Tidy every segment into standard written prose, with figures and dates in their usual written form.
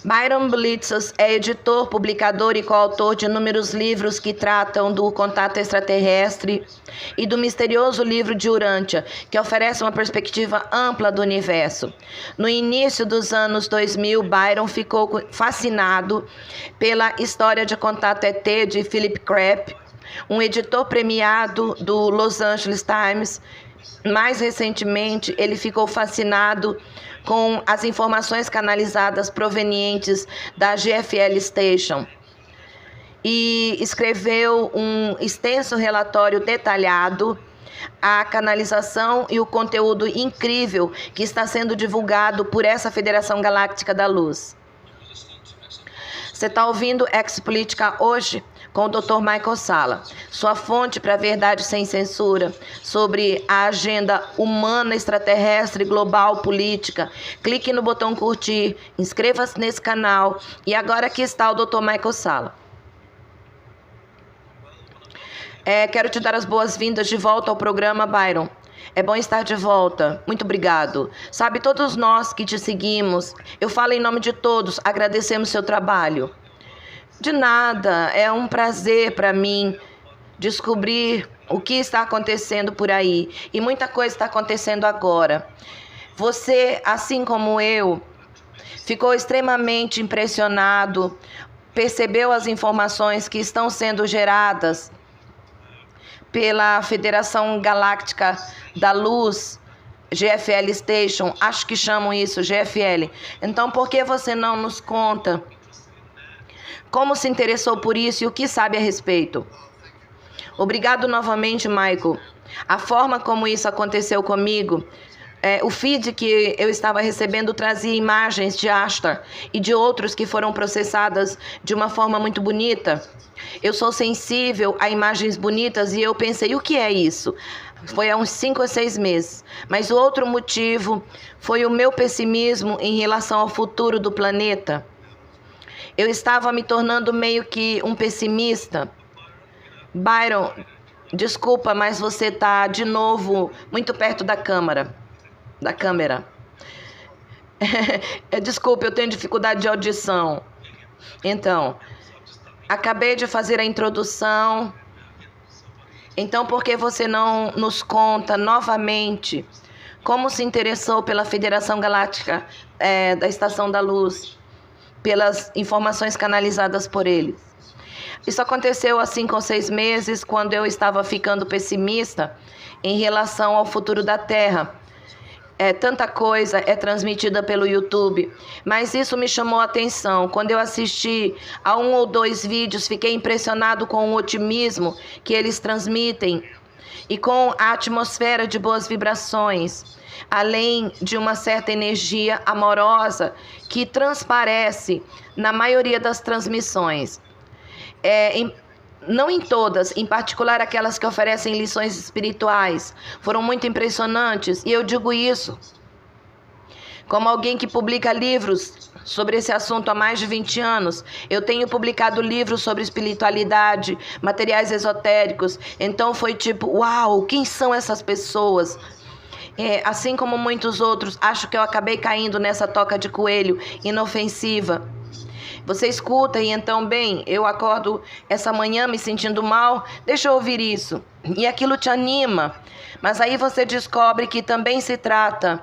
Byron Blitzos é editor, publicador e coautor de inúmeros livros que tratam do contato extraterrestre e do misterioso livro de Urântia, que oferece uma perspectiva ampla do universo. No início dos anos 2000, Byron ficou fascinado pela história de contato ET de Philip Crabb, um editor premiado do Los Angeles Times. Mais recentemente, ele ficou fascinado com as informações canalizadas provenientes da GFL Station e escreveu um extenso relatório detalhado a canalização e o conteúdo incrível que está sendo divulgado por essa Federação Galáctica da Luz. Você está ouvindo Ex-Política hoje com o Dr. Michael Salla, sua fonte para a verdade sem censura sobre a agenda humana, extraterrestre, global, política. Clique no botão curtir, inscreva-se nesse canal e agora aqui está o Dr. Michael Salla. Quero te dar as boas-vindas de volta ao programa, Byron. É bom estar de volta. Muito obrigado. Sabe, todos nós que te seguimos, eu falo em nome de todos, agradecemos seu trabalho. De nada, é um prazer para mim descobrir o que está acontecendo por aí. E muita coisa está acontecendo agora. Você, assim como eu, ficou extremamente impressionado, percebeu as informações que estão sendo geradas pela Federação Galáctica da Luz, GFL Station, acho que chamam isso, GFL. Então, por que você não nos conta como se interessou por isso e o que sabe a respeito? Obrigado novamente, Michael. A forma como isso aconteceu comigo, o feed que eu estava recebendo trazia imagens de Ashtar e de outros que foram processadas de uma forma muito bonita. Eu sou sensível a imagens bonitas e eu pensei, o que é isso? Foi há uns 5 ou 6 meses. Mas o outro motivo foi o meu pessimismo em relação ao futuro do planeta. Eu estava me tornando meio que um pessimista. Byron, desculpa, mas você está de novo muito perto da câmera. Desculpa, eu tenho dificuldade de audição. Então, acabei de fazer a introdução. Então, por que você não nos conta novamente como se interessou pela Federação Galáctica da Estação da Luz, pelas informações canalizadas por eles? Isso aconteceu há 5 ou 6 meses, quando eu estava ficando pessimista em relação ao futuro da Terra. Tanta coisa é transmitida pelo YouTube, mas isso me chamou a atenção. Quando eu assisti a 1 ou 2 vídeos, fiquei impressionado com o otimismo que eles transmitem e com a atmosfera de boas vibrações, além de uma certa energia amorosa que transparece na maioria das transmissões. Não em todas, em particular aquelas que oferecem lições espirituais, foram muito impressionantes, e eu digo isso como alguém que publica livros sobre esse assunto há mais de 20 anos. Eu tenho publicado livros sobre espiritualidade, materiais esotéricos, então foi tipo, uau, quem são essas pessoas? Assim como muitos outros, acho que eu acabei caindo nessa toca de coelho inofensiva. Você escuta e então, bem, eu acordo essa manhã me sentindo mal, deixa eu ouvir isso. E aquilo te anima. Mas aí você descobre que também se trata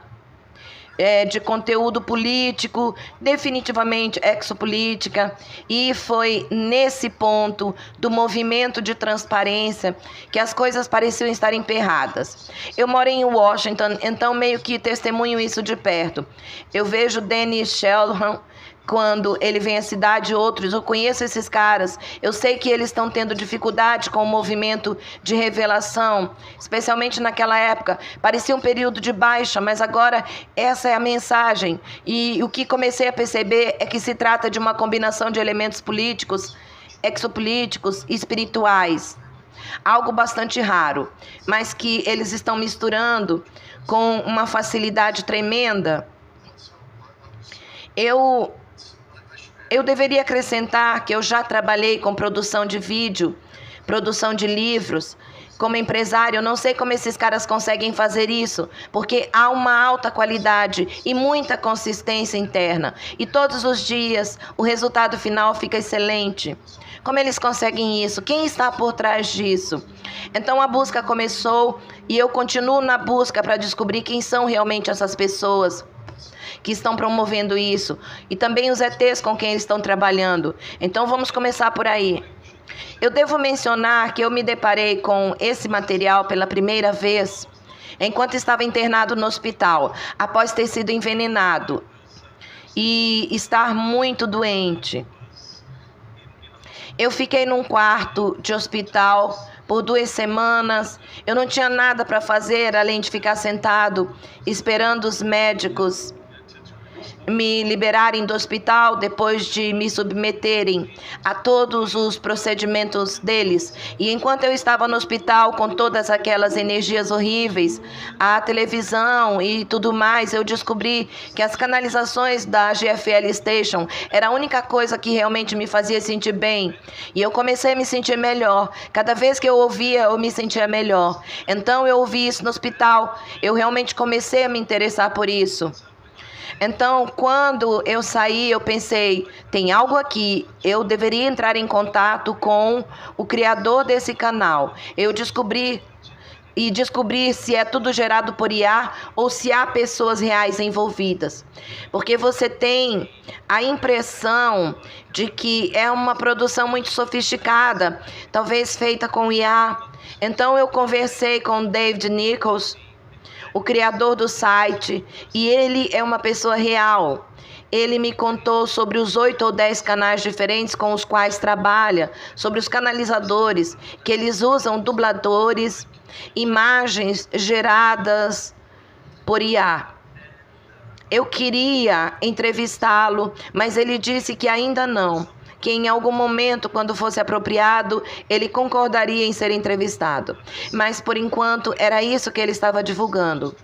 de conteúdo político, definitivamente exopolítica. E foi nesse ponto do movimento de transparência que as coisas pareciam estar emperradas. Eu moro em Washington, então meio que testemunho isso de perto. Eu vejo Danny Sheldon quando ele vem à cidade, outros, eu conheço esses caras, eu sei que eles estão tendo dificuldade com o movimento de revelação, especialmente naquela época, parecia um período de baixa, mas agora essa é a mensagem, e o que comecei a perceber é que se trata de uma combinação de elementos políticos, exopolíticos e espirituais, algo bastante raro, mas que eles estão misturando com uma facilidade tremenda. Eu deveria acrescentar que eu já trabalhei com produção de vídeo, produção de livros, como empresário, eu não sei como esses caras conseguem fazer isso, porque há uma alta qualidade e muita consistência interna. E todos os dias o resultado final fica excelente. Como eles conseguem isso? Quem está por trás disso? Então a busca começou e eu continuo na busca para descobrir quem são realmente essas pessoas que estão promovendo isso. E também os ETs com quem eles estão trabalhando. Então vamos começar por aí. Eu devo mencionar que eu me deparei com esse material pela primeira vez enquanto estava internado no hospital, após ter sido envenenado e estar muito doente. Eu fiquei num quarto de hospital por 2 semanas. Eu não tinha nada para fazer além de ficar sentado esperando os médicos me liberarem do hospital depois de me submeterem a todos os procedimentos deles. E enquanto eu estava no hospital com todas aquelas energias horríveis, a televisão e tudo mais, eu descobri que as canalizações da GFL Station era a única coisa que realmente me fazia sentir bem. E eu comecei a me sentir melhor. Cada vez que eu ouvia, eu me sentia melhor. Então eu ouvi isso no hospital. Eu realmente comecei a me interessar por isso. Então, quando eu saí, eu pensei, tem algo aqui, eu deveria entrar em contato com o criador desse canal. Eu descobri se é tudo gerado por IA ou se há pessoas reais envolvidas. Porque você tem a impressão de que é uma produção muito sofisticada, talvez feita com IA. Então, eu conversei com David Nichols, o criador do site, e ele é uma pessoa real. Ele me contou sobre os 8 ou 10 canais diferentes com os quais trabalha, sobre os canalizadores, que eles usam dubladores, imagens geradas por IA. Eu queria entrevistá-lo, mas ele disse que ainda não, que em algum momento, quando fosse apropriado, ele concordaria em ser entrevistado. Mas, por enquanto, era isso que ele estava divulgando.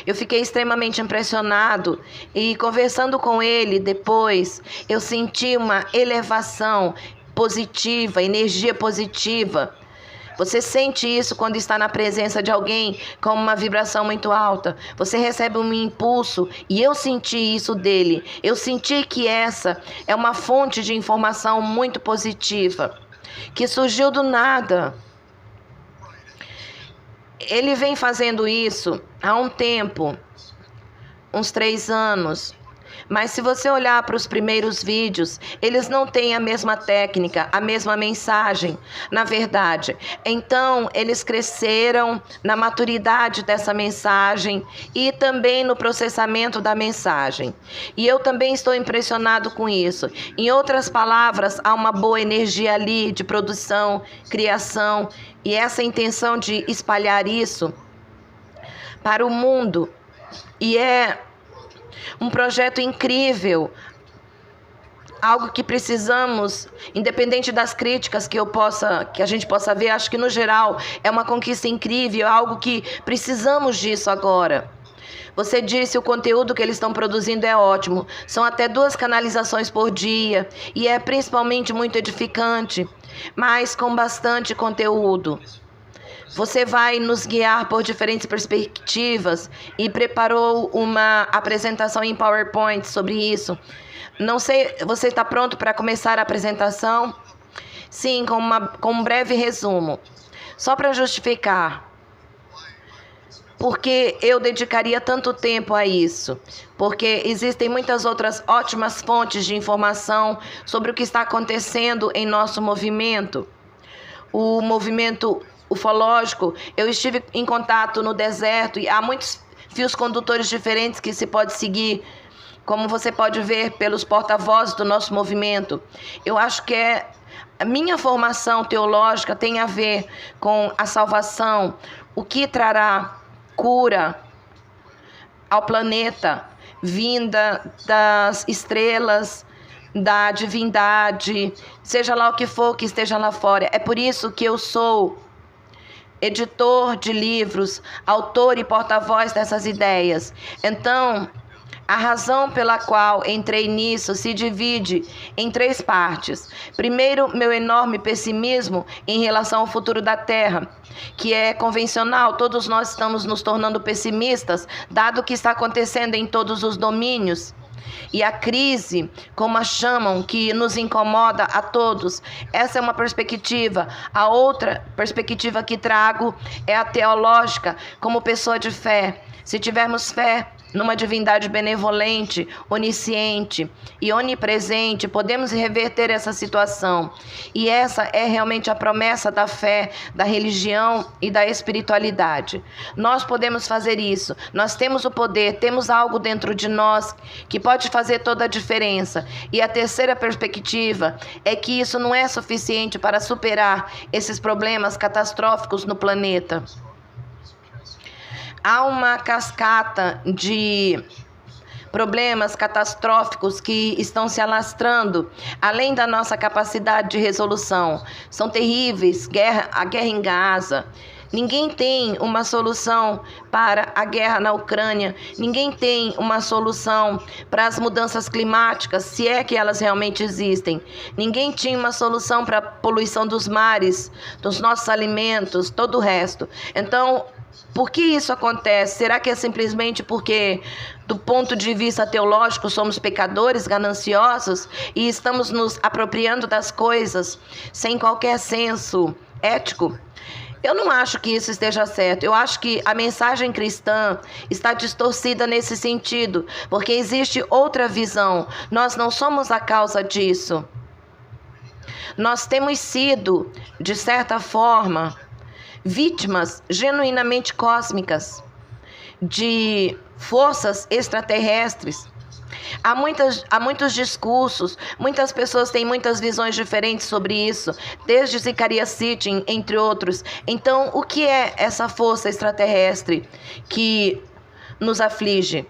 Eu fiquei extremamente impressionado e, conversando com ele depois, eu senti uma elevação positiva, energia positiva. Você sente isso quando está na presença de alguém com uma vibração muito alta. Você recebe um impulso e eu senti isso dele. Eu senti que essa é uma fonte de informação muito positiva, que surgiu do nada. Ele vem fazendo isso há um tempo, uns 3 anos. Mas se você olhar para os primeiros vídeos, eles não têm a mesma técnica, a mesma mensagem, na verdade. Então, eles cresceram na maturidade dessa mensagem e também no processamento da mensagem. E eu também estou impressionado com isso. Em outras palavras, há uma boa energia ali de produção, criação, e essa intenção de espalhar isso para o mundo. E é um projeto incrível, algo que precisamos, independente das críticas que a gente possa ver, acho que no geral é uma conquista incrível, algo que precisamos disso agora. Você disse o conteúdo que eles estão produzindo é ótimo, são até 2 canalizações por dia e é principalmente muito edificante, mas com bastante conteúdo. Você vai nos guiar por diferentes perspectivas e preparou uma apresentação em PowerPoint sobre isso. Não sei, você está pronto para começar a apresentação? Sim, com um breve resumo. Só para justificar, porque eu dedicaria tanto tempo a isso. Porque existem muitas outras ótimas fontes de informação sobre o que está acontecendo em nosso movimento. O movimento ufológico, eu estive em contato no deserto e há muitos fios condutores diferentes que se pode seguir, como você pode ver pelos porta-vozes do nosso movimento. Eu acho que a minha formação teológica tem a ver com a salvação, o que trará cura ao planeta, vinda das estrelas, da divindade, seja lá o que for que esteja lá fora. É por isso que eu sou editor de livros, autor e porta-voz dessas ideias. Então, A razão pela qual entrei nisso se divide em 3 partes. Primeiro, meu enorme pessimismo em relação ao futuro da Terra, que é convencional. Todos nós estamos nos tornando pessimistas, dado o que está acontecendo em todos os domínios. E a crise, como a chamam, que nos incomoda a todos. Essa é uma perspectiva. A outra perspectiva que trago é a teológica, como pessoa de fé. Se tivermos fé numa divindade benevolente, onisciente e onipresente, podemos reverter essa situação. E essa é realmente a promessa da fé, da religião e da espiritualidade. Nós podemos fazer isso. Nós temos o poder, temos algo dentro de nós que pode fazer toda a diferença. E a terceira perspectiva é que isso não é suficiente para superar esses problemas catastróficos no planeta. Há uma cascata de problemas catastróficos que estão se alastrando, além da nossa capacidade de resolução. São terríveis, a guerra em Gaza. Ninguém tem uma solução para a guerra na Ucrânia. Ninguém tem uma solução para as mudanças climáticas, se é que elas realmente existem. Ninguém tinha uma solução para a poluição dos mares, dos nossos alimentos, todo o resto. Então, por que isso acontece? Será que é simplesmente porque, do ponto de vista teológico, somos pecadores, gananciosos e estamos nos apropriando das coisas sem qualquer senso ético? Eu não acho que isso esteja certo. Eu acho que a mensagem cristã está distorcida nesse sentido, porque existe outra visão. Nós não somos a causa disso. Nós temos sido, de certa forma, vítimas genuinamente cósmicas de forças extraterrestres. Há muitos discursos, muitas pessoas têm muitas visões diferentes sobre isso, desde Zecharia Sitchin, entre outros. Então, o que é essa força extraterrestre que nos aflige?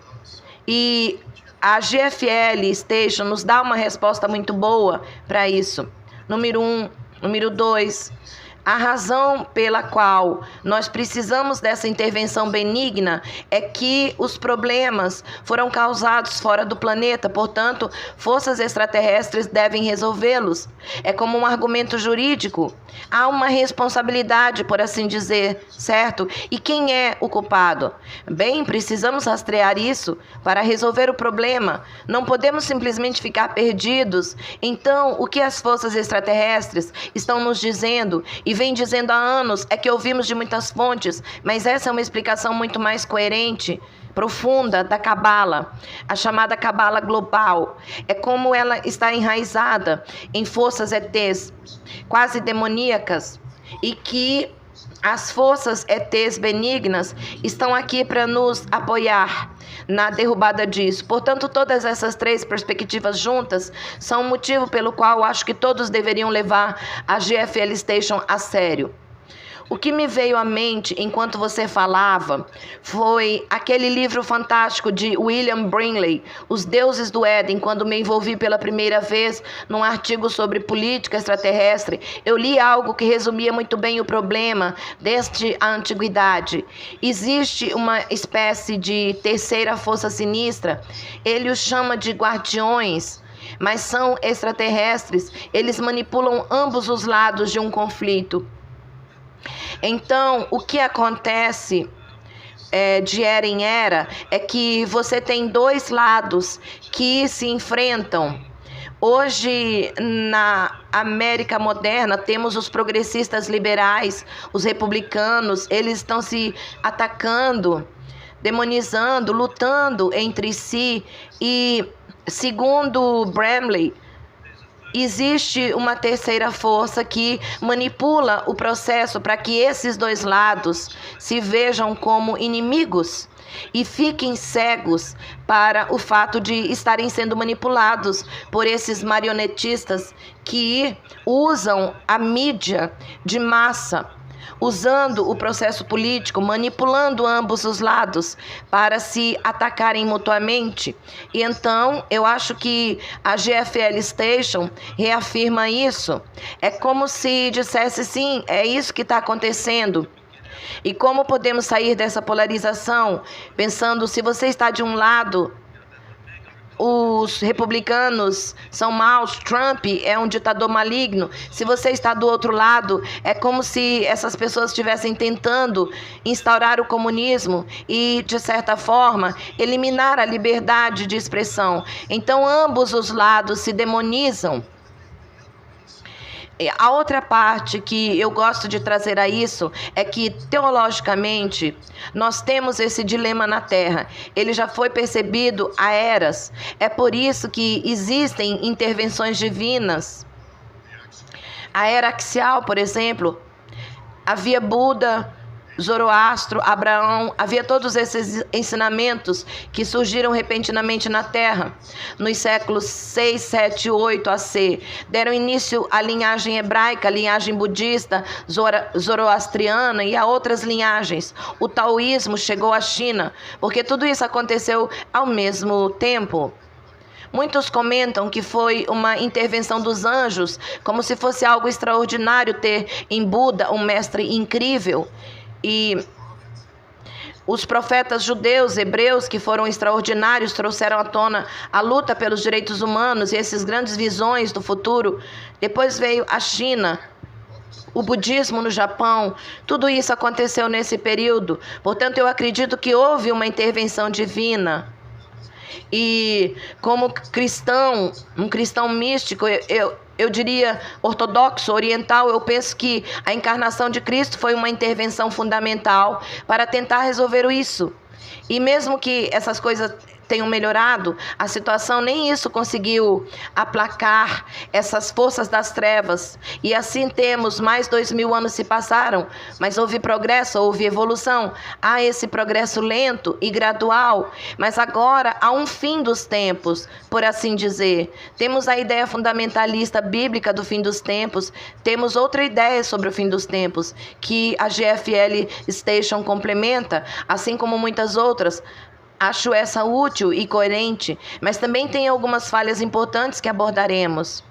E a GFL Station nos dá uma resposta muito boa para isso. Número 1, número 2... A razão pela qual nós precisamos dessa intervenção benigna é que os problemas foram causados fora do planeta, portanto, forças extraterrestres devem resolvê-los. É como um argumento jurídico. Há uma responsabilidade, por assim dizer, certo? E quem é o culpado? Bem, precisamos rastrear isso para resolver o problema. Não podemos simplesmente ficar perdidos. Então, o que as forças extraterrestres estão nos dizendo e vem dizendo há anos é que ouvimos de muitas fontes, mas essa é uma explicação muito mais coerente, profunda da Cabala, a chamada Cabala global. É como ela está enraizada em forças ETs, quase demoníacas, e que as forças ETs benignas estão aqui para nos apoiar na derrubada disso. Portanto, todas essas 3 perspectivas juntas são um motivo pelo qual eu acho que todos deveriam levar a GFL Station a sério. O que me veio à mente enquanto você falava foi aquele livro fantástico de William Brimley, Os Deuses do Éden. Quando me envolvi pela primeira vez num artigo sobre política extraterrestre, eu li algo que resumia muito bem o problema desde a antiguidade. Existe uma espécie de terceira força sinistra, ele os chama de guardiões, mas são extraterrestres. Eles manipulam ambos os lados de um conflito. Então, o que acontece de era em era é que você tem 2 lados que se enfrentam. Hoje, na América moderna, temos os progressistas liberais, os republicanos, eles estão se atacando, demonizando, lutando entre si. E, segundo Brimley, existe uma terceira força que manipula o processo para que esses 2 lados se vejam como inimigos e fiquem cegos para o fato de estarem sendo manipulados por esses marionetistas que usam a mídia de massa, usando o processo político, manipulando ambos os lados para se atacarem mutuamente. E então, eu acho que a GFL Station reafirma isso. É como se dissesse, sim, é isso que está acontecendo. E como podemos sair dessa polarização? Pensando, se você está de um lado os republicanos são maus, Trump é um ditador maligno. Se você está do outro lado, é como se essas pessoas estivessem tentando instaurar o comunismo e, de certa forma, eliminar a liberdade de expressão. Então, ambos os lados se demonizam. A outra parte que eu gosto de trazer a isso é que, teologicamente, nós temos esse dilema na Terra. Ele já foi percebido há eras. É por isso que existem intervenções divinas. A era axial, por exemplo, havia Buda, Zoroastro, Abraão, havia todos esses ensinamentos que surgiram repentinamente na Terra. Nos séculos 6, 7, 8 AC, deram início à linhagem hebraica, à linhagem budista, zoroastriana e a outras linhagens. O taoísmo chegou à China, porque tudo isso aconteceu ao mesmo tempo. Muitos comentam que foi uma intervenção dos anjos, como se fosse algo extraordinário ter em Buda um mestre incrível. E os profetas judeus, hebreus, que foram extraordinários, trouxeram à tona a luta pelos direitos humanos e essas grandes visões do futuro. Depois veio a China, o budismo no Japão, tudo isso aconteceu nesse período. Portanto, eu acredito que houve uma intervenção divina. E como cristão, um cristão místico, eu diria ortodoxo, oriental, eu penso que a encarnação de Cristo foi uma intervenção fundamental para tentar resolver isso. E mesmo que essas coisas tenham melhorado, a situação nem isso conseguiu aplacar essas forças das trevas. E assim temos, mais 2000 anos se passaram, mas houve progresso, houve evolução. Há esse progresso lento e gradual, mas agora há um fim dos tempos, por assim dizer. Temos a ideia fundamentalista bíblica do fim dos tempos, temos outra ideia sobre o fim dos tempos, que a GFL Station complementa, assim como muitas outras. Acho essa útil e coerente, mas também tem algumas falhas importantes que abordaremos.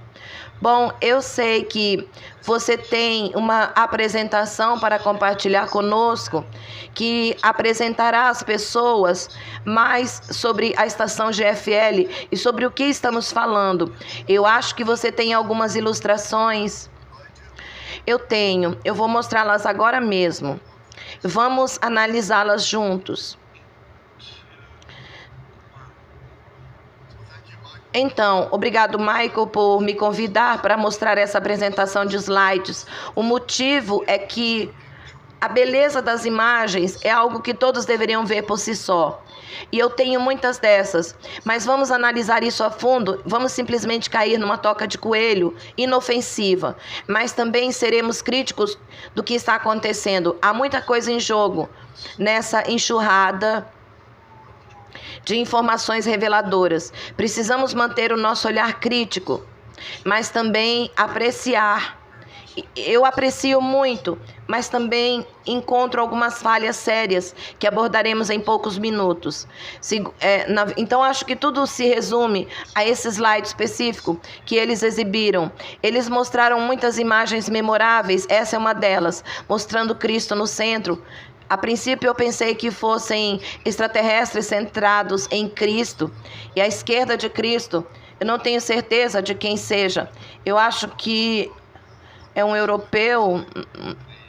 Bom, eu sei que você tem uma apresentação para compartilhar conosco, que apresentará às pessoas mais sobre a estação GFL e sobre o que estamos falando. Eu acho que você tem algumas ilustrações. Eu vou mostrá-las agora mesmo. Vamos analisá-las juntos. Então, obrigado, Michael, por me convidar para mostrar essa apresentação de slides. O motivo é que a beleza das imagens é algo que todos deveriam ver por si só. E eu tenho muitas dessas, mas vamos analisar isso a fundo. Vamos simplesmente cair numa toca de coelho inofensiva, mas também seremos críticos do que está acontecendo. Há muita coisa em jogo nessa enxurrada de informações reveladoras. Precisamos manter o nosso olhar crítico, mas também apreciar. Eu aprecio muito, mas também encontro algumas falhas sérias que abordaremos em poucos minutos. Então, acho que tudo se resume a esse slide específico que eles exibiram. Eles mostraram muitas imagens memoráveis, essa é uma delas, mostrando Cristo no centro. A princípio eu pensei que fossem extraterrestres centrados em Cristo. E à esquerda de Cristo, eu não tenho certeza de quem seja. Eu acho que é um europeu,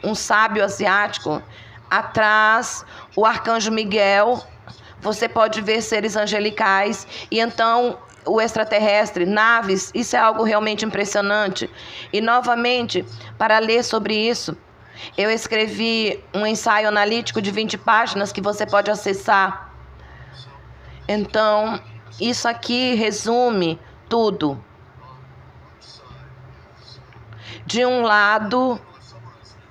um sábio asiático. Atrás, o arcanjo Miguel. Você pode ver seres angelicais. E então, o extraterrestre, naves, isso é algo realmente impressionante. E novamente, para ler sobre isso, eu escrevi um ensaio analítico de 20 páginas que você pode acessar. Então, isso aqui resume tudo. De um lado,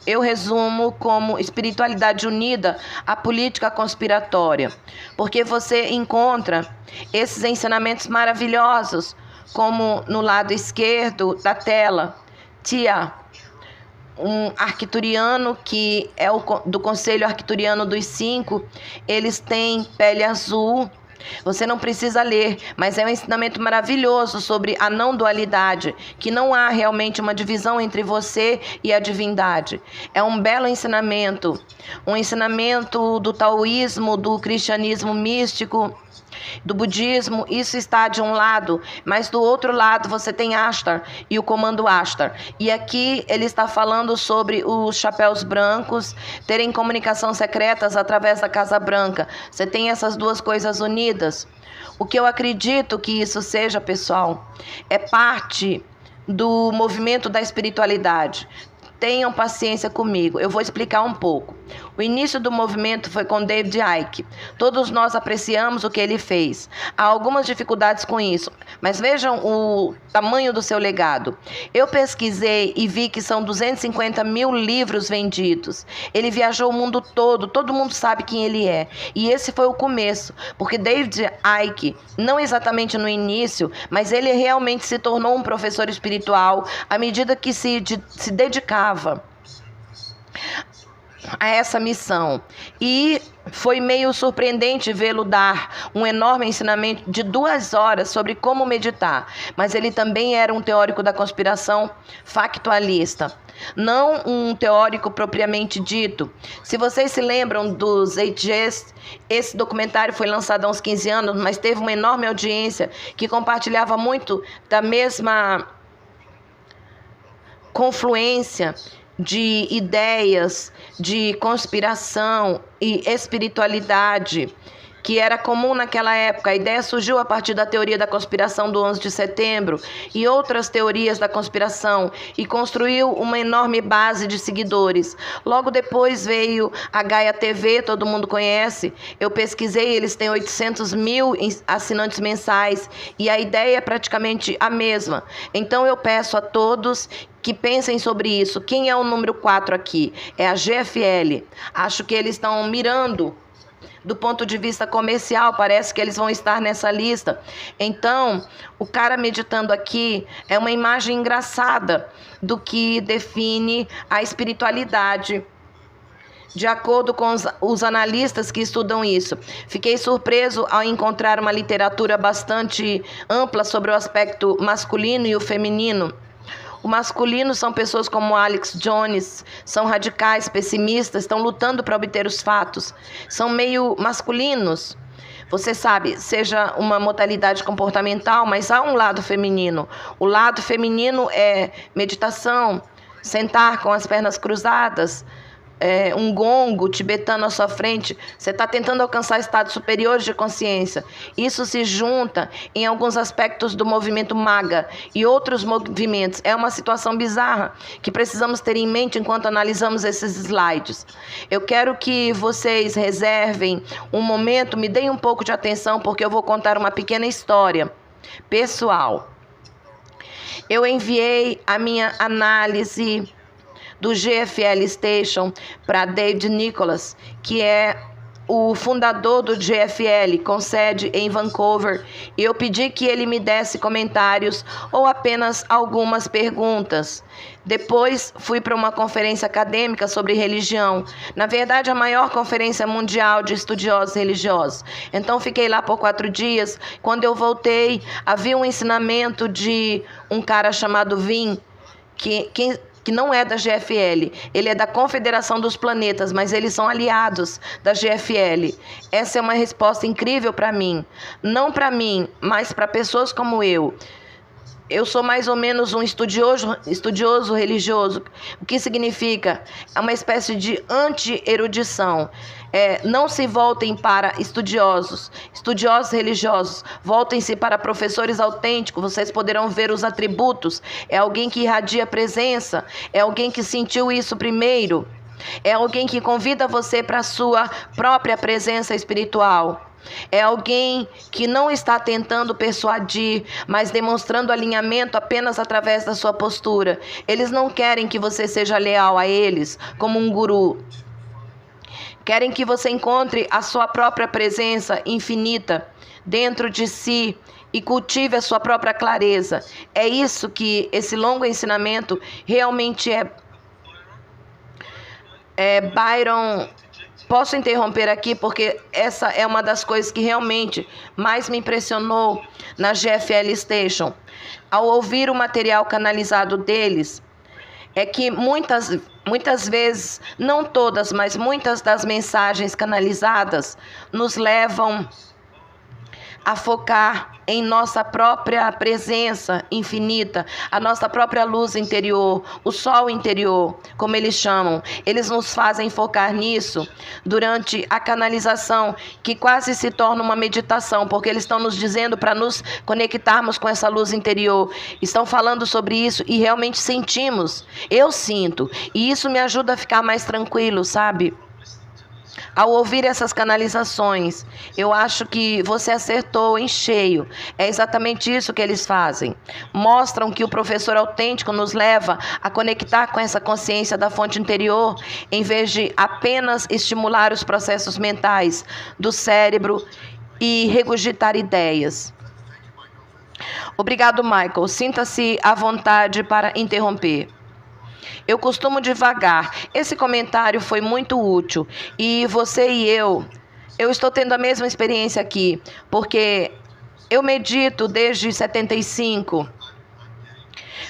eu resumo como espiritualidade unida à política conspiratória, porque você encontra esses ensinamentos maravilhosos, como no lado esquerdo da tela, Tia, um arcturiano que é do Conselho Arcturiano dos 5, eles têm pele azul. Você não precisa ler, mas é um ensinamento maravilhoso sobre a não dualidade, que não há realmente uma divisão entre você e a divindade. É um belo ensinamento, um ensinamento do taoísmo, do cristianismo místico. do budismo, isso está de um lado, mas do outro lado você tem Ashtar e o comando Ashtar. E aqui ele está falando sobre os chapéus brancos terem comunicação secretas através da Casa Branca. Você tem essas duas coisas unidas. O que eu acredito que isso seja, pessoal, é parte do movimento da espiritualidade. Tenham paciência comigo, eu vou explicar um pouco. O início do movimento foi com David Icke. Todos nós apreciamos o que ele fez. Há algumas dificuldades com isso, mas vejam o tamanho do seu legado. Eu pesquisei e vi que são 250 mil livros vendidos. Ele viajou o mundo todo mundo sabe quem ele é. E esse foi o começo, porque David Icke, não exatamente no início, mas ele realmente se tornou um professor espiritual à medida que se dedicava a essa missão. E foi meio surpreendente vê-lo dar um enorme ensinamento de 2 horas sobre como meditar. Mas ele também era um teórico da conspiração factualista, não um teórico propriamente dito. Se vocês se lembram dos Ages, esse documentário foi lançado há uns 15 anos, mas teve uma enorme audiência que compartilhava muito da mesma confluência de ideias, de conspiração e espiritualidade, que era comum naquela época. A ideia surgiu a partir da teoria da conspiração do 11 de setembro e outras teorias da conspiração e construiu uma enorme base de seguidores. Logo depois veio a Gaia TV, todo mundo conhece. Eu pesquisei, eles têm 800 mil assinantes mensais e a ideia é praticamente a mesma. Então eu peço a todos que pensem sobre isso. Quem é o número 4 aqui? É a GFL. Acho que eles estão mirando do ponto de vista comercial, parece que eles vão estar nessa lista. Então, o cara meditando aqui é uma imagem engraçada do que define a espiritualidade, de acordo com os analistas que estudam isso. Fiquei surpreso ao encontrar uma literatura bastante ampla sobre o aspecto masculino e o feminino. O masculino são pessoas como Alex Jones, são radicais, pessimistas, estão lutando para obter os fatos. São meio masculinos. Você sabe, seja uma modalidade comportamental, mas há um lado feminino. O lado feminino é meditação, sentar com as pernas cruzadas, um gongo tibetano à sua frente. Você está tentando alcançar estados superiores de consciência. Isso se junta em alguns aspectos do movimento MAGA e outros movimentos. É uma situação bizarra que precisamos ter em mente enquanto analisamos esses slides. Eu quero que vocês reservem um momento, me deem um pouco de atenção, porque eu vou contar uma pequena história pessoal. Eu enviei a minha análise do GFL Station para David Nicholas, que é o fundador do GFL, com sede em Vancouver, e eu pedi que ele me desse comentários ou apenas algumas perguntas. Depois fui para uma conferência acadêmica sobre religião, na verdade a maior conferência mundial de estudiosos religiosos. Então fiquei lá por 4 dias. Quando eu voltei, havia um ensinamento de um cara chamado Vin, que não é da GFL, ele é da Confederação dos Planetas, mas eles são aliados da GFL. Essa é uma resposta incrível para mim. Não para mim, mas para pessoas como eu. Eu sou mais ou menos um estudioso religioso. O que significa? É uma espécie de anti-erudição. Não se voltem para estudiosos religiosos, voltem-se para professores autênticos. Vocês poderão ver os atributos. É alguém que irradia presença, é alguém que sentiu isso primeiro, é alguém que convida você para a sua própria presença espiritual. É alguém que não está tentando persuadir, mas demonstrando alinhamento apenas através da sua postura. Eles não querem que você seja leal a eles como um guru. Querem que você encontre a sua própria presença infinita dentro de si e cultive a sua própria clareza. É isso que esse longo ensinamento realmente é. Byron... Posso interromper aqui porque essa é uma das coisas que realmente mais me impressionou na GFL Station. Ao ouvir o material canalizado deles, é que muitas vezes, não todas, mas muitas das mensagens canalizadas nos levam a focar em nossa própria presença infinita, a nossa própria luz interior, o sol interior, como eles chamam. Eles nos fazem focar nisso durante a canalização, que quase se torna uma meditação, porque eles estão nos dizendo para nos conectarmos com essa luz interior. Estão falando sobre isso e realmente sentimos. Eu sinto. E isso me ajuda a ficar mais tranquilo, sabe? Ao ouvir essas canalizações, eu acho que você acertou em cheio. É exatamente isso que eles fazem. Mostram que o professor autêntico nos leva a conectar com essa consciência da fonte interior, em vez de apenas estimular os processos mentais do cérebro e regurgitar ideias. Obrigado, Michael. Sinta-se à vontade para interromper. Eu costumo devagar. Esse comentário foi muito útil. E você e eu estou tendo a mesma experiência aqui, porque eu medito desde 75,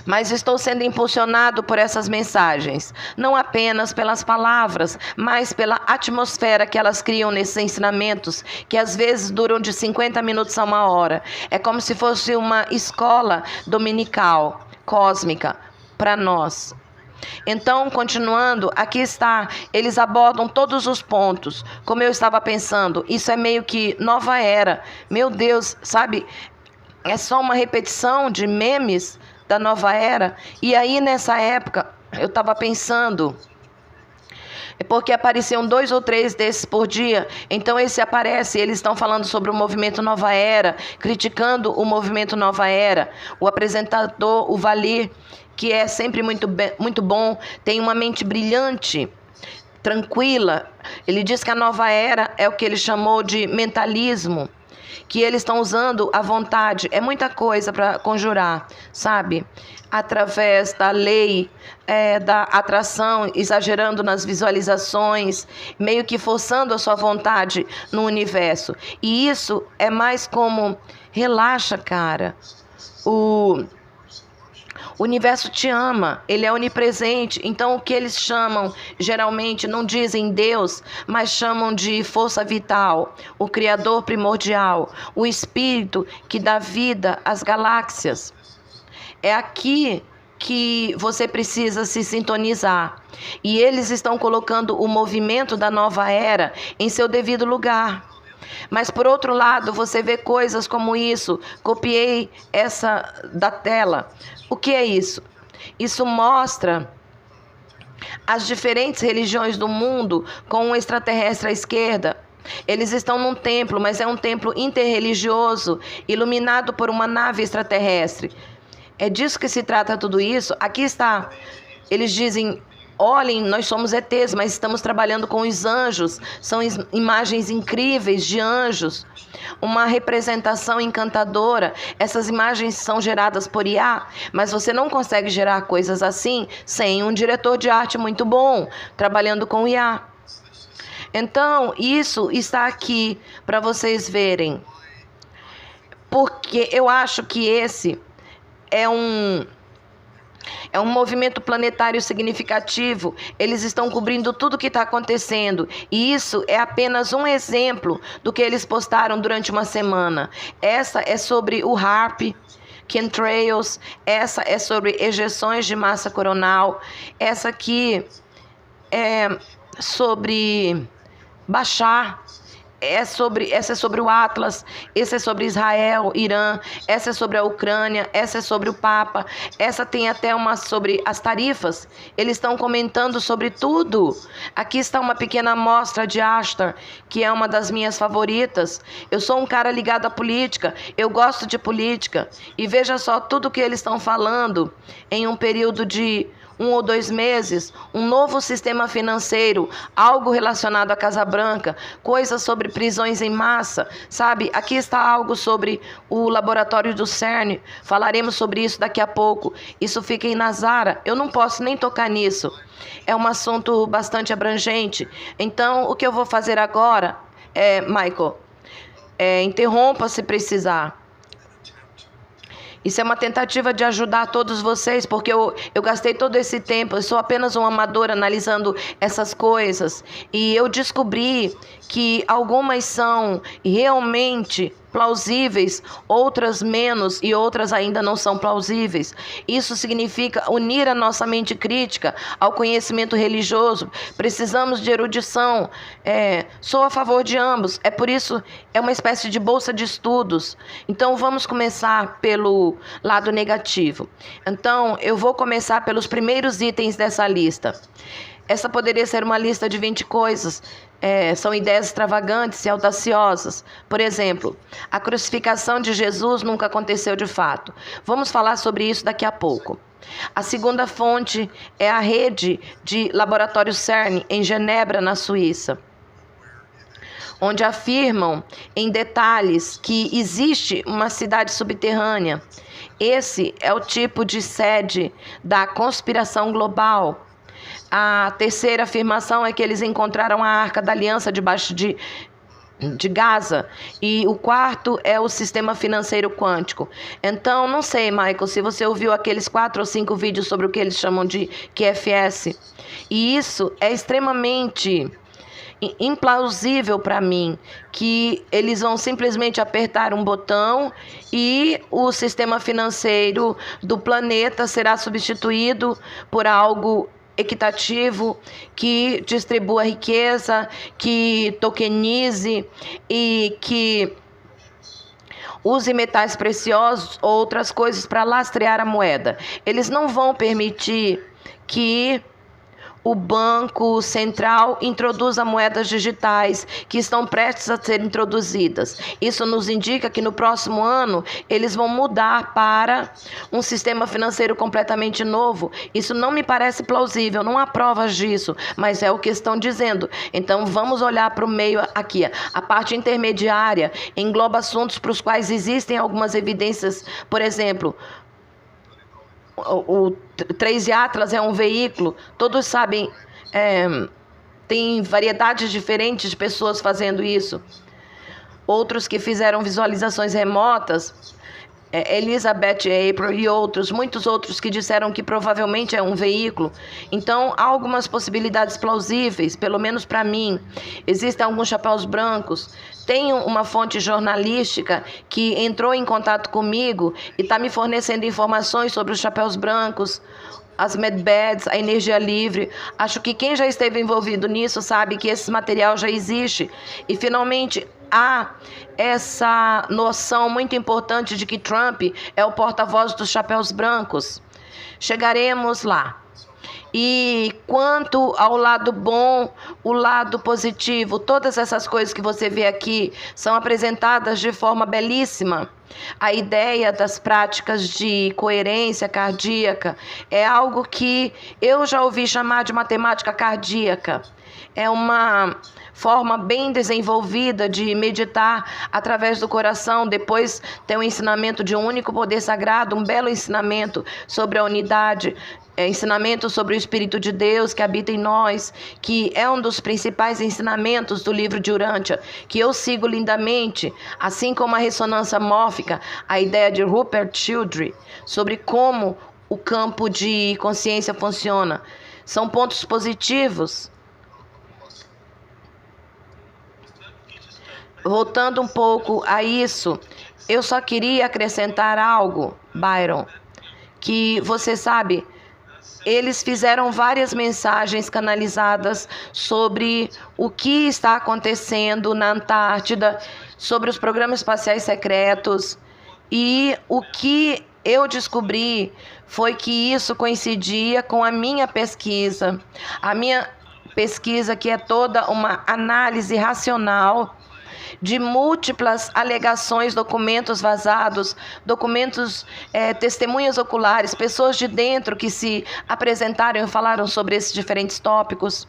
mas estou sendo impulsionado por essas mensagens, não apenas pelas palavras, mas pela atmosfera que elas criam nesses ensinamentos, que às vezes duram de 50 minutos a 1 hora. É como se fosse uma escola dominical, cósmica, para nós. Então, continuando, aqui está, eles abordam todos os pontos, como eu estava pensando, isso é meio que nova era, meu Deus, sabe, é só uma repetição de memes da nova era. E aí nessa época, eu estava pensando, porque apareciam 2 ou 3 desses por dia, então esse aparece, eles estão falando sobre o movimento Nova Era, criticando o movimento Nova Era, o apresentador, o Valir, que é sempre muito bom, tem uma mente brilhante, tranquila. Ele diz que a nova era é o que ele chamou de mentalismo, que eles estão usando a vontade. É muita coisa para conjurar, sabe? Através da lei da atração, exagerando nas visualizações, meio que forçando a sua vontade no universo. E isso é mais como, relaxa, cara, o universo te ama, ele é onipresente. Então o que eles chamam, geralmente não dizem Deus, mas chamam de força vital, o Criador primordial, o Espírito que dá vida às galáxias. É aqui que você precisa se sintonizar. E eles estão colocando o movimento da nova era em seu devido lugar. Mas por outro lado, você vê coisas como isso. Copiei essa da tela. O que é isso? Isso mostra as diferentes religiões do mundo com um extraterrestre à esquerda. Eles estão num templo, mas é um templo interreligioso, iluminado por uma nave extraterrestre. É disso que se trata tudo isso. Aqui está. Eles dizem: olhem, nós somos ETs, mas estamos trabalhando com os anjos. São imagens incríveis de anjos. Uma representação encantadora. Essas imagens são geradas por IA, mas você não consegue gerar coisas assim sem um diretor de arte muito bom, trabalhando com IA. Então, isso está aqui para vocês verem. Porque eu acho que esse é um movimento planetário significativo. Eles estão cobrindo tudo o que está acontecendo. E isso é apenas um exemplo do que eles postaram durante uma semana. Essa é sobre o HAARP, chemtrails. Essa é sobre ejeções de massa coronal. Essa aqui é sobre Bashar. Essa é sobre o Atlas, essa é sobre Israel, Irã, essa é sobre a Ucrânia, essa é sobre o Papa, essa tem até uma sobre as tarifas. Eles estão comentando sobre tudo. Aqui está uma pequena amostra de Ashtar, que é uma das minhas favoritas. Eu sou um cara ligado à política, eu gosto de política. E veja só tudo que eles estão falando em um período de 1 ou 2 meses, um novo sistema financeiro, algo relacionado à Casa Branca, coisas sobre prisões em massa, sabe? Aqui está algo sobre o laboratório do CERN, falaremos sobre isso daqui a pouco. Isso fica em Nazara, eu não posso nem tocar nisso. É um assunto bastante abrangente. Então, o que eu vou fazer agora, Michael, interrompa se precisar. Isso é uma tentativa de ajudar todos vocês, porque eu gastei todo esse tempo, eu sou apenas um amador analisando essas coisas. E eu descobri que algumas são realmente plausíveis, outras menos e outras ainda não são plausíveis. Isso significa unir a nossa mente crítica ao conhecimento religioso. Precisamos de erudição. Sou a favor de ambos. É por isso, é uma espécie de bolsa de estudos. Então vamos começar pelo lado negativo. Então eu vou começar pelos primeiros itens dessa lista. Essa poderia ser uma lista de 20 coisas. São ideias extravagantes e audaciosas. Por exemplo, a crucificação de Jesus nunca aconteceu de fato. Vamos falar sobre isso daqui a pouco. A segunda fonte é a rede de laboratório CERN, em Genebra, na Suíça, onde afirmam em detalhes que existe uma cidade subterrânea. Esse é o tipo de sede da conspiração global. A terceira afirmação é que eles encontraram a Arca da Aliança debaixo de Gaza. E o quarto é o sistema financeiro quântico. Então, não sei, Michael, se você ouviu aqueles 4 ou 5 vídeos sobre o que eles chamam de QFS. E isso é extremamente implausível para mim, que eles vão simplesmente apertar um botão e o sistema financeiro do planeta será substituído por algo equitativo, que distribua riqueza, que tokenize e que use metais preciosos ou outras coisas para lastrear a moeda. Eles não vão permitir que o Banco Central introduza moedas digitais que estão prestes a ser introduzidas. Isso nos indica que no próximo ano eles vão mudar para um sistema financeiro completamente novo. Isso não me parece plausível, não há provas disso, mas é o que estão dizendo. Então vamos olhar para o meio aqui. A parte intermediária engloba assuntos para os quais existem algumas evidências. Por exemplo, o 3 Atlas é um veículo, todos sabem, tem variedades diferentes de pessoas fazendo isso. Outros que fizeram visualizações remotas, Elizabeth April e outros, muitos outros que disseram que provavelmente é um veículo. Então, há algumas possibilidades plausíveis, pelo menos para mim. Existem alguns chapéus brancos. Tenho uma fonte jornalística que entrou em contato comigo e está me fornecendo informações sobre os chapéus brancos, as medbeds, a energia livre. Acho que quem já esteve envolvido nisso sabe que esse material já existe. E, finalmente, há essa noção muito importante de que Trump é o porta-voz dos chapéus brancos. Chegaremos lá. E quanto ao lado bom, o lado positivo, todas essas coisas que você vê aqui são apresentadas de forma belíssima. A ideia das práticas de coerência cardíaca é algo que eu já ouvi chamar de matemática cardíaca. É uma forma bem desenvolvida de meditar através do coração. Depois tem o ensinamento de um único poder sagrado, um belo ensinamento sobre a unidade, ensinamento sobre o Espírito de Deus que habita em nós, que é um dos principais ensinamentos do livro de Urântia, que eu sigo lindamente, assim como a ressonância mórfica, a ideia de Rupert Sheldrake sobre como o campo de consciência funciona. São pontos positivos. Voltando um pouco a isso, eu só queria acrescentar algo, Byron, que você sabe, eles fizeram várias mensagens canalizadas sobre o que está acontecendo na Antártida, sobre os programas espaciais secretos, e o que eu descobri foi que isso coincidia com a minha pesquisa. A minha pesquisa, que é toda uma análise racional de múltiplas alegações, documentos vazados, documentos, testemunhas oculares, pessoas de dentro que se apresentaram e falaram sobre esses diferentes tópicos.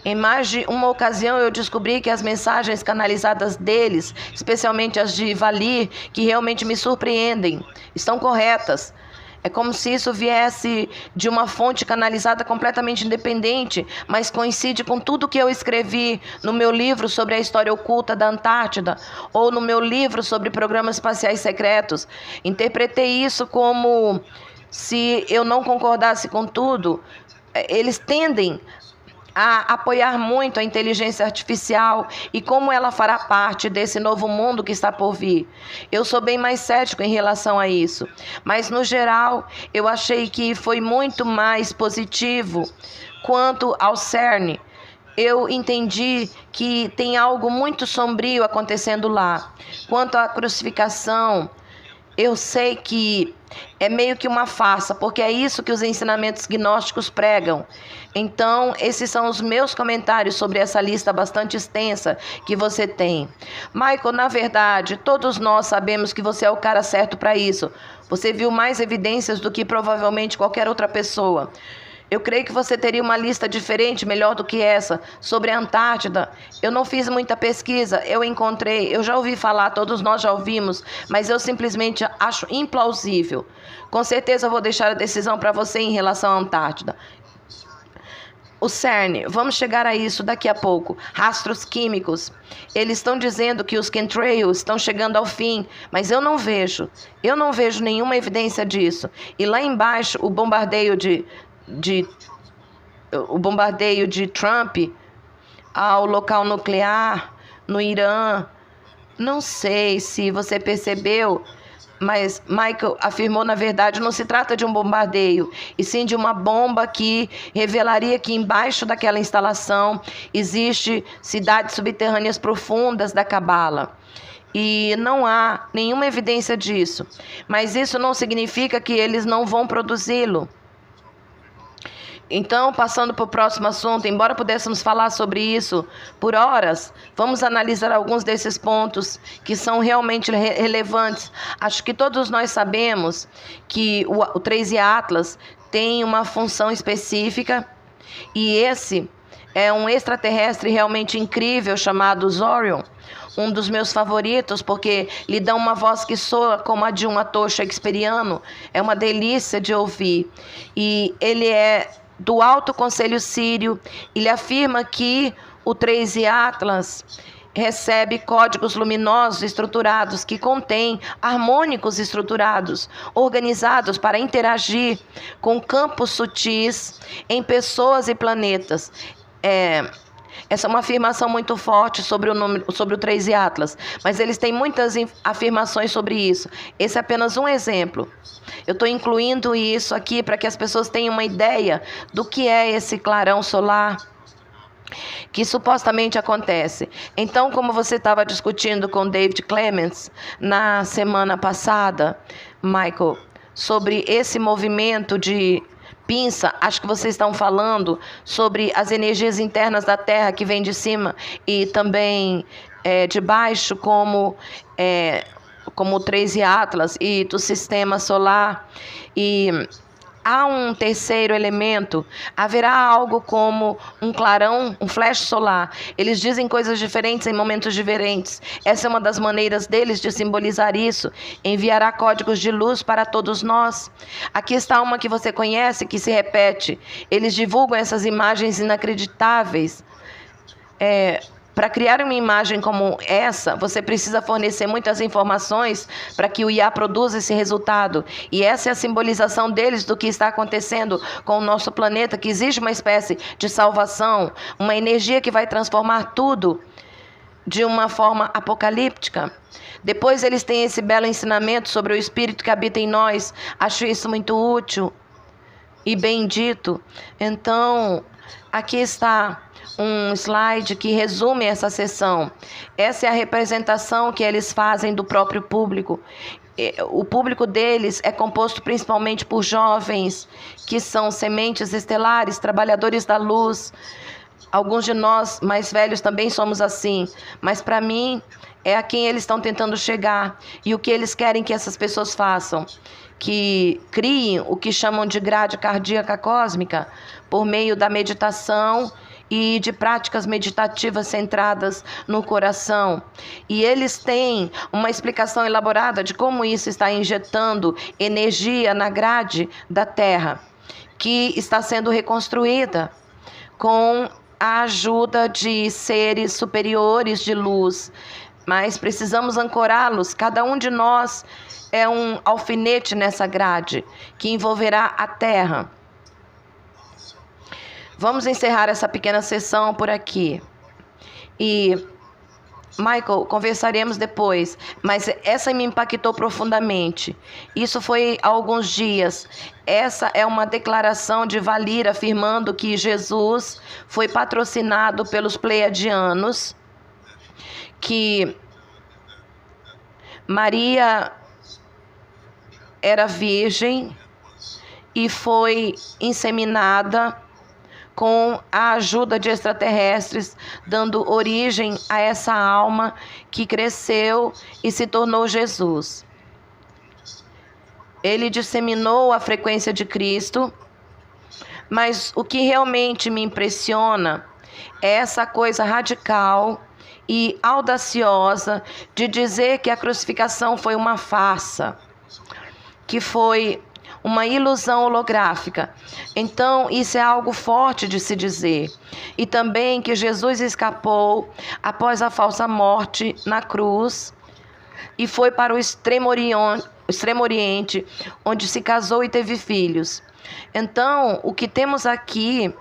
Em mais de uma ocasião eu descobri que as mensagens canalizadas deles, especialmente as de Valir, que realmente me surpreendem, estão corretas. É como se isso viesse de uma fonte canalizada completamente independente, mas coincide com tudo que eu escrevi no meu livro sobre a história oculta da Antártida, ou no meu livro sobre programas espaciais secretos. Interpretei isso como se eu não concordasse com tudo. Eles tendem a apoiar muito a inteligência artificial e como ela fará parte desse novo mundo que está por vir. Eu sou bem mais cético em relação a isso, mas no geral eu achei que foi muito mais positivo quanto ao CERN. Eu entendi que tem algo muito sombrio acontecendo lá. Quanto à crucificação, eu sei que é meio que uma farsa, porque é isso que os ensinamentos gnósticos pregam. Então, esses são os meus comentários sobre essa lista bastante extensa que você tem. Michael, na verdade, todos nós sabemos que você é o cara certo para isso. Você viu mais evidências do que provavelmente qualquer outra pessoa. Eu creio que você teria uma lista diferente, melhor do que essa, sobre a Antártida. Eu não fiz muita pesquisa, eu já ouvi falar, todos nós já ouvimos, mas eu simplesmente acho implausível. Com certeza eu vou deixar a decisão para você em relação à Antártida. O CERN, vamos chegar a isso daqui a pouco. Rastros químicos. Eles estão dizendo que os chemtrails estão chegando ao fim, mas eu não vejo nenhuma evidência disso. E lá embaixo, o bombardeio de Trump ao local nuclear no Irã. Não sei se você percebeu, mas Michael afirmou, na verdade, não se trata de um bombardeio, e sim de uma bomba que revelaria que embaixo daquela instalação existe cidades subterrâneas profundas da Cabala. E não há nenhuma evidência disso. Mas isso não significa que eles não vão produzi-lo. Então, passando para o próximo assunto, embora pudéssemos falar sobre isso por horas, vamos analisar alguns desses pontos que são realmente relevantes. Acho que todos nós sabemos que o 3i Atlas tem uma função específica, e esse é um extraterrestre realmente incrível chamado Zorion, um dos meus favoritos, porque lhe dá uma voz que soa como a de um ator shakespeariano. É uma delícia de ouvir. E ele é do Alto Conselho Sírio. Ele afirma que o 3i Atlas recebe códigos luminosos estruturados que contêm harmônicos estruturados, organizados para interagir com campos sutis em pessoas e planetas. Essa é uma afirmação muito forte sobre o 3i Atlas, mas eles têm muitas afirmações sobre isso. Esse é apenas um exemplo. Eu estou incluindo isso aqui para que as pessoas tenham uma ideia do que é esse clarão solar que supostamente acontece. Então, como você estava discutindo com David Clements na semana passada, Michael, sobre esse movimento de pinça, acho que vocês estão falando sobre as energias internas da Terra que vêm de cima e também de baixo, como o 3i Atlas e do sistema solar. E há um terceiro elemento, haverá algo como um clarão, um flash solar. Eles dizem coisas diferentes em momentos diferentes. Essa é uma das maneiras deles de simbolizar isso. Enviará códigos de luz para todos nós. Aqui está uma que você conhece, que se repete. Eles divulgam essas imagens inacreditáveis. Para criar uma imagem como essa, você precisa fornecer muitas informações para que o IA produza esse resultado. E essa é a simbolização deles do que está acontecendo com o nosso planeta, que exige uma espécie de salvação, uma energia que vai transformar tudo de uma forma apocalíptica. Depois eles têm esse belo ensinamento sobre o Espírito que habita em nós. Acho isso muito útil e bendito. Então, aqui está um slide que resume essa sessão. Essa é a representação que eles fazem do próprio público. O público deles é composto principalmente por jovens que são sementes estelares, trabalhadores da luz. Alguns de nós mais velhos também somos assim, mas para mim é a quem eles estão tentando chegar. E o que eles querem que essas pessoas façam? Que criem o que chamam de grade cardíaca cósmica por meio da meditação e de práticas meditativas centradas no coração. E eles têm uma explicação elaborada de como isso está injetando energia na grade da Terra, que está sendo reconstruída com a ajuda de seres superiores de luz. Mas precisamos ancorá-los. Cada um de nós é um alfinete nessa grade que envolverá a Terra. Vamos encerrar essa pequena sessão por aqui. E, Michael, conversaremos depois, mas essa me impactou profundamente. Isso foi há alguns dias. Essa é uma declaração de Valir afirmando que Jesus foi patrocinado pelos pleiadianos, que Maria era virgem e foi inseminada com a ajuda de extraterrestres, dando origem a essa alma que cresceu e se tornou Jesus. Ele disseminou a frequência de Cristo, mas o que realmente me impressiona é essa coisa radical e audaciosa de dizer que a crucificação foi uma farsa, que foi uma ilusão holográfica. Então, isso é algo forte de se dizer. E também que Jesus escapou após a falsa morte na cruz e foi para o Extremo Oriente, onde se casou e teve filhos. Então, o que temos aqui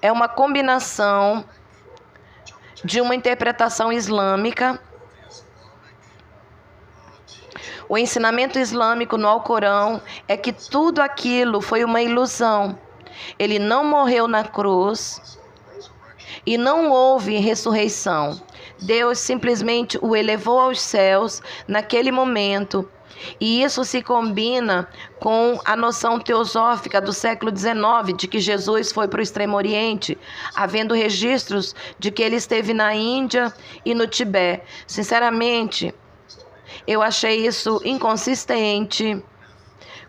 é uma combinação de uma interpretação islâmica. O ensinamento islâmico no Alcorão é que tudo aquilo foi uma ilusão. Ele não morreu na cruz e não houve ressurreição. Deus simplesmente o elevou aos céus naquele momento. E isso se combina com a noção teosófica do século XIX, de que Jesus foi para o Extremo Oriente, havendo registros de que ele esteve na Índia e no Tibete. Sinceramente, eu achei isso inconsistente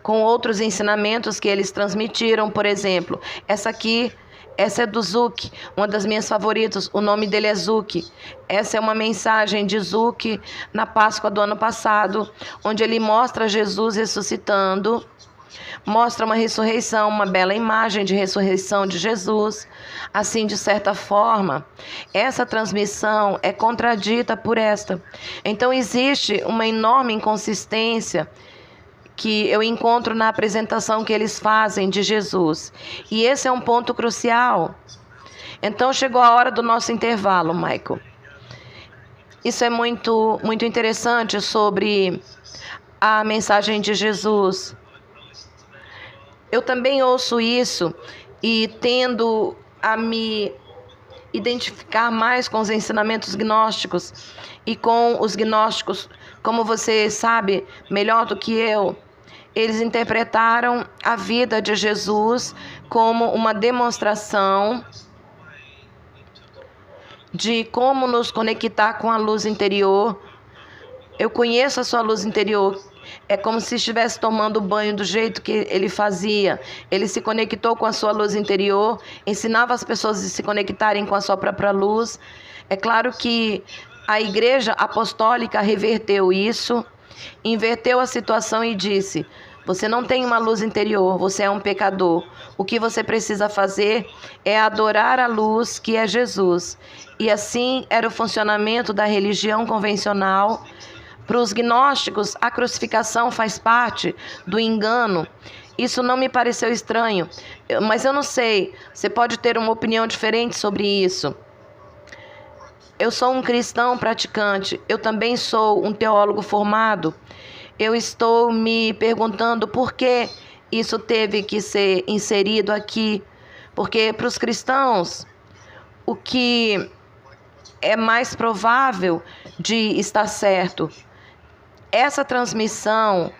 com outros ensinamentos que eles transmitiram. Por exemplo, essa é do Zuki, uma das minhas favoritas. O nome dele é Zuki. Essa é uma mensagem de Zuki na Páscoa do ano passado, onde ele mostra Jesus ressuscitando, mostra uma ressurreição, uma bela imagem de ressurreição de Jesus. Assim, de certa forma, essa transmissão é contradita por esta. Então, existe uma enorme inconsistência que eu encontro na apresentação que eles fazem de Jesus. E esse é um ponto crucial. Então, chegou a hora do nosso intervalo, Michael. Isso é muito interessante sobre a mensagem de Jesus. Eu também ouço isso e tendo a me identificar mais com os ensinamentos gnósticos e com os gnósticos, como você sabe melhor do que eu, eles interpretaram a vida de Jesus como uma demonstração de como nos conectar com a luz interior. Eu conheço a sua luz interior. É como se estivesse tomando banho do jeito que ele fazia. Ele se conectou com a sua luz interior, ensinava as pessoas a se conectarem com a sua própria luz. É claro que a Igreja Apostólica reverteu isso, inverteu a situação e disse: você não tem uma luz interior, você é um pecador. O que você precisa fazer é adorar a luz que é Jesus. E assim era o funcionamento da religião convencional. Para os gnósticos, a crucificação faz parte do engano. Isso não me pareceu estranho, mas eu não sei, você pode ter uma opinião diferente sobre isso. Eu sou um cristão praticante, eu também sou um teólogo formado. Eu estou me perguntando por que isso teve que ser inserido aqui. Porque para os cristãos, o que é mais provável de estar certo, essa transmissão,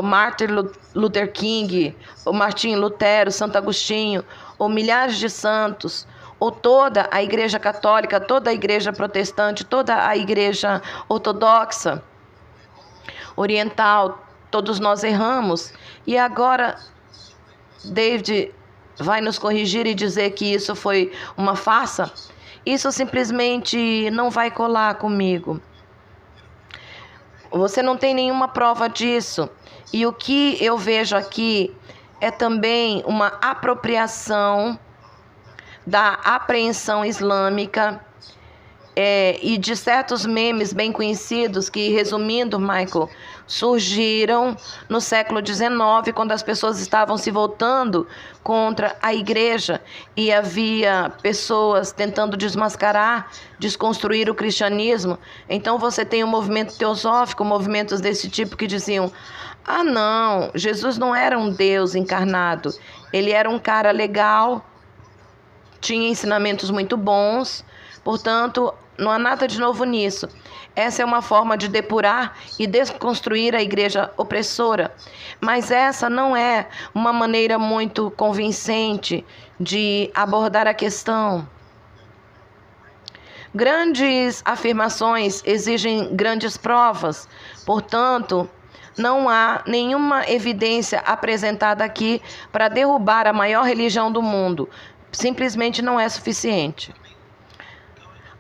Martin Luther King, o Martim Lutero, Santo Agostinho, ou milhares de santos, ou toda a Igreja Católica, toda a Igreja Protestante, toda a Igreja Ortodoxa, Oriental, todos nós erramos. E agora David vai nos corrigir e dizer que isso foi uma farsa? Isso simplesmente não vai colar comigo. Você não tem nenhuma prova disso. E o que eu vejo aqui é também uma apropriação da apreensão islâmica e de certos memes bem conhecidos que, resumindo, Michael, surgiram no século XIX, quando as pessoas estavam se voltando contra a igreja e havia pessoas tentando desmascarar, desconstruir o cristianismo. Então você tem um movimento teosófico, movimentos desse tipo que diziam: ah, não, Jesus não era um Deus encarnado, ele era um cara legal, tinha ensinamentos muito bons, portanto, não há nada de novo nisso. Essa é uma forma de depurar e desconstruir a igreja opressora, mas essa não é uma maneira muito convincente de abordar a questão. Grandes afirmações exigem grandes provas, portanto, não há nenhuma evidência apresentada aqui para derrubar a maior religião do mundo. Simplesmente não é suficiente.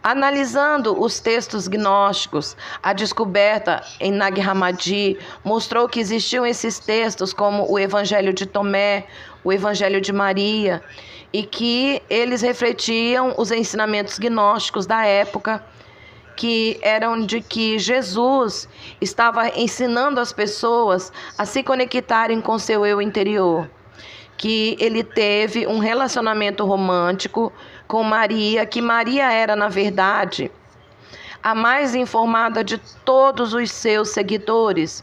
Analisando os textos gnósticos, a descoberta em Nag Hammadi mostrou que existiam esses textos como o Evangelho de Tomé, o Evangelho de Maria, e que eles refletiam os ensinamentos gnósticos da época, que eram de que Jesus estava ensinando as pessoas a se conectarem com seu eu interior, que ele teve um relacionamento romântico com Maria, que Maria era, na verdade, a mais informada de todos os seus seguidores.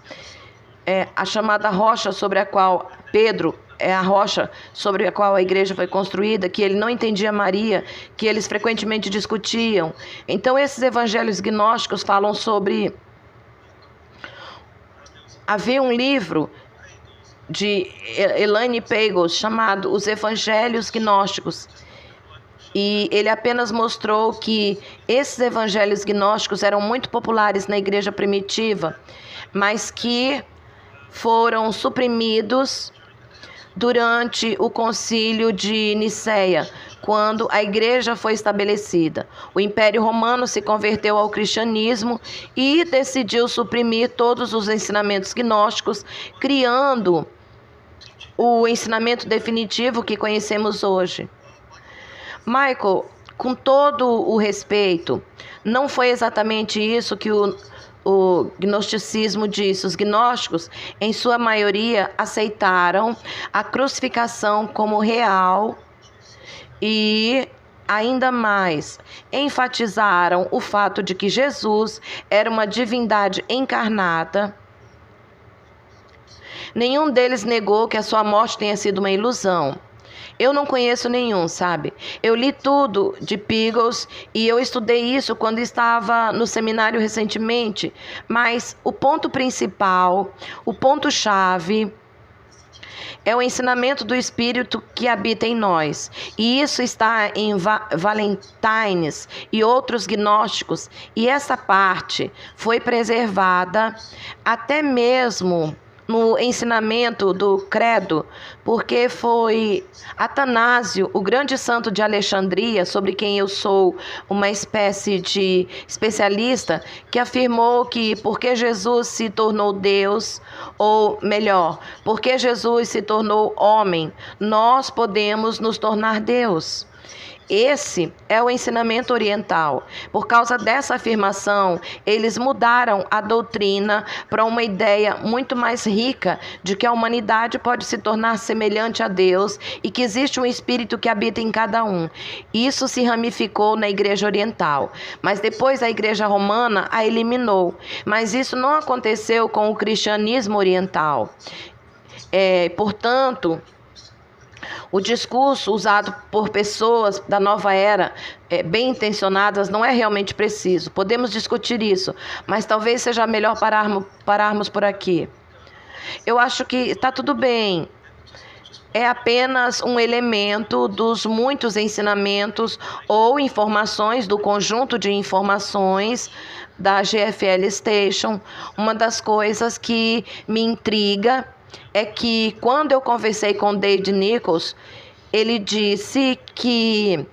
A chamada rocha sobre a qual Pedro é a rocha sobre a qual a igreja foi construída, que ele não entendia Maria, que eles frequentemente discutiam. Então, esses evangelhos gnósticos falam sobre... Havia um livro de Elaine Pagels chamado Os Evangelhos Gnósticos, e ele apenas mostrou que esses evangelhos gnósticos eram muito populares na igreja primitiva, mas que foram suprimidos durante o concílio de Nicéia, quando a igreja foi estabelecida. O Império Romano se converteu ao cristianismo e decidiu suprimir todos os ensinamentos gnósticos, criando o ensinamento definitivo que conhecemos hoje. Michael, com todo o respeito, não foi exatamente isso que o gnosticismo disse. Os gnósticos, em sua maioria, aceitaram a crucificação como real e, ainda mais, enfatizaram o fato de que Jesus era uma divindade encarnada. Nenhum deles negou que a sua morte tenha sido uma ilusão. Eu não conheço nenhum, sabe? Eu li tudo de Pagels e eu estudei isso quando estava no seminário recentemente, mas o ponto principal, o ponto-chave, é o ensinamento do Espírito que habita em nós. E isso está em Valentines e outros gnósticos, e essa parte foi preservada até mesmo no ensinamento do credo, porque foi Atanásio, o grande santo de Alexandria, sobre quem eu sou uma espécie de especialista, que afirmou que porque Jesus se tornou Deus, ou melhor, porque Jesus se tornou homem, nós podemos nos tornar Deus. Esse é o ensinamento oriental. Por causa dessa afirmação, eles mudaram a doutrina para uma ideia muito mais rica de que a humanidade pode se tornar semelhante a Deus e que existe um espírito que habita em cada um. Isso se ramificou na igreja oriental, mas depois a igreja romana a eliminou. Mas isso não aconteceu com o cristianismo oriental. Portanto, o discurso usado por pessoas da nova era, bem intencionadas, não é realmente preciso. Podemos discutir isso, mas talvez seja melhor pararmos por aqui. Eu acho que está tudo bem. É apenas um elemento dos muitos ensinamentos ou informações, do conjunto de informações da GFL Station. Uma das coisas que me intriga é que quando eu conversei com David Nichols, ele disse que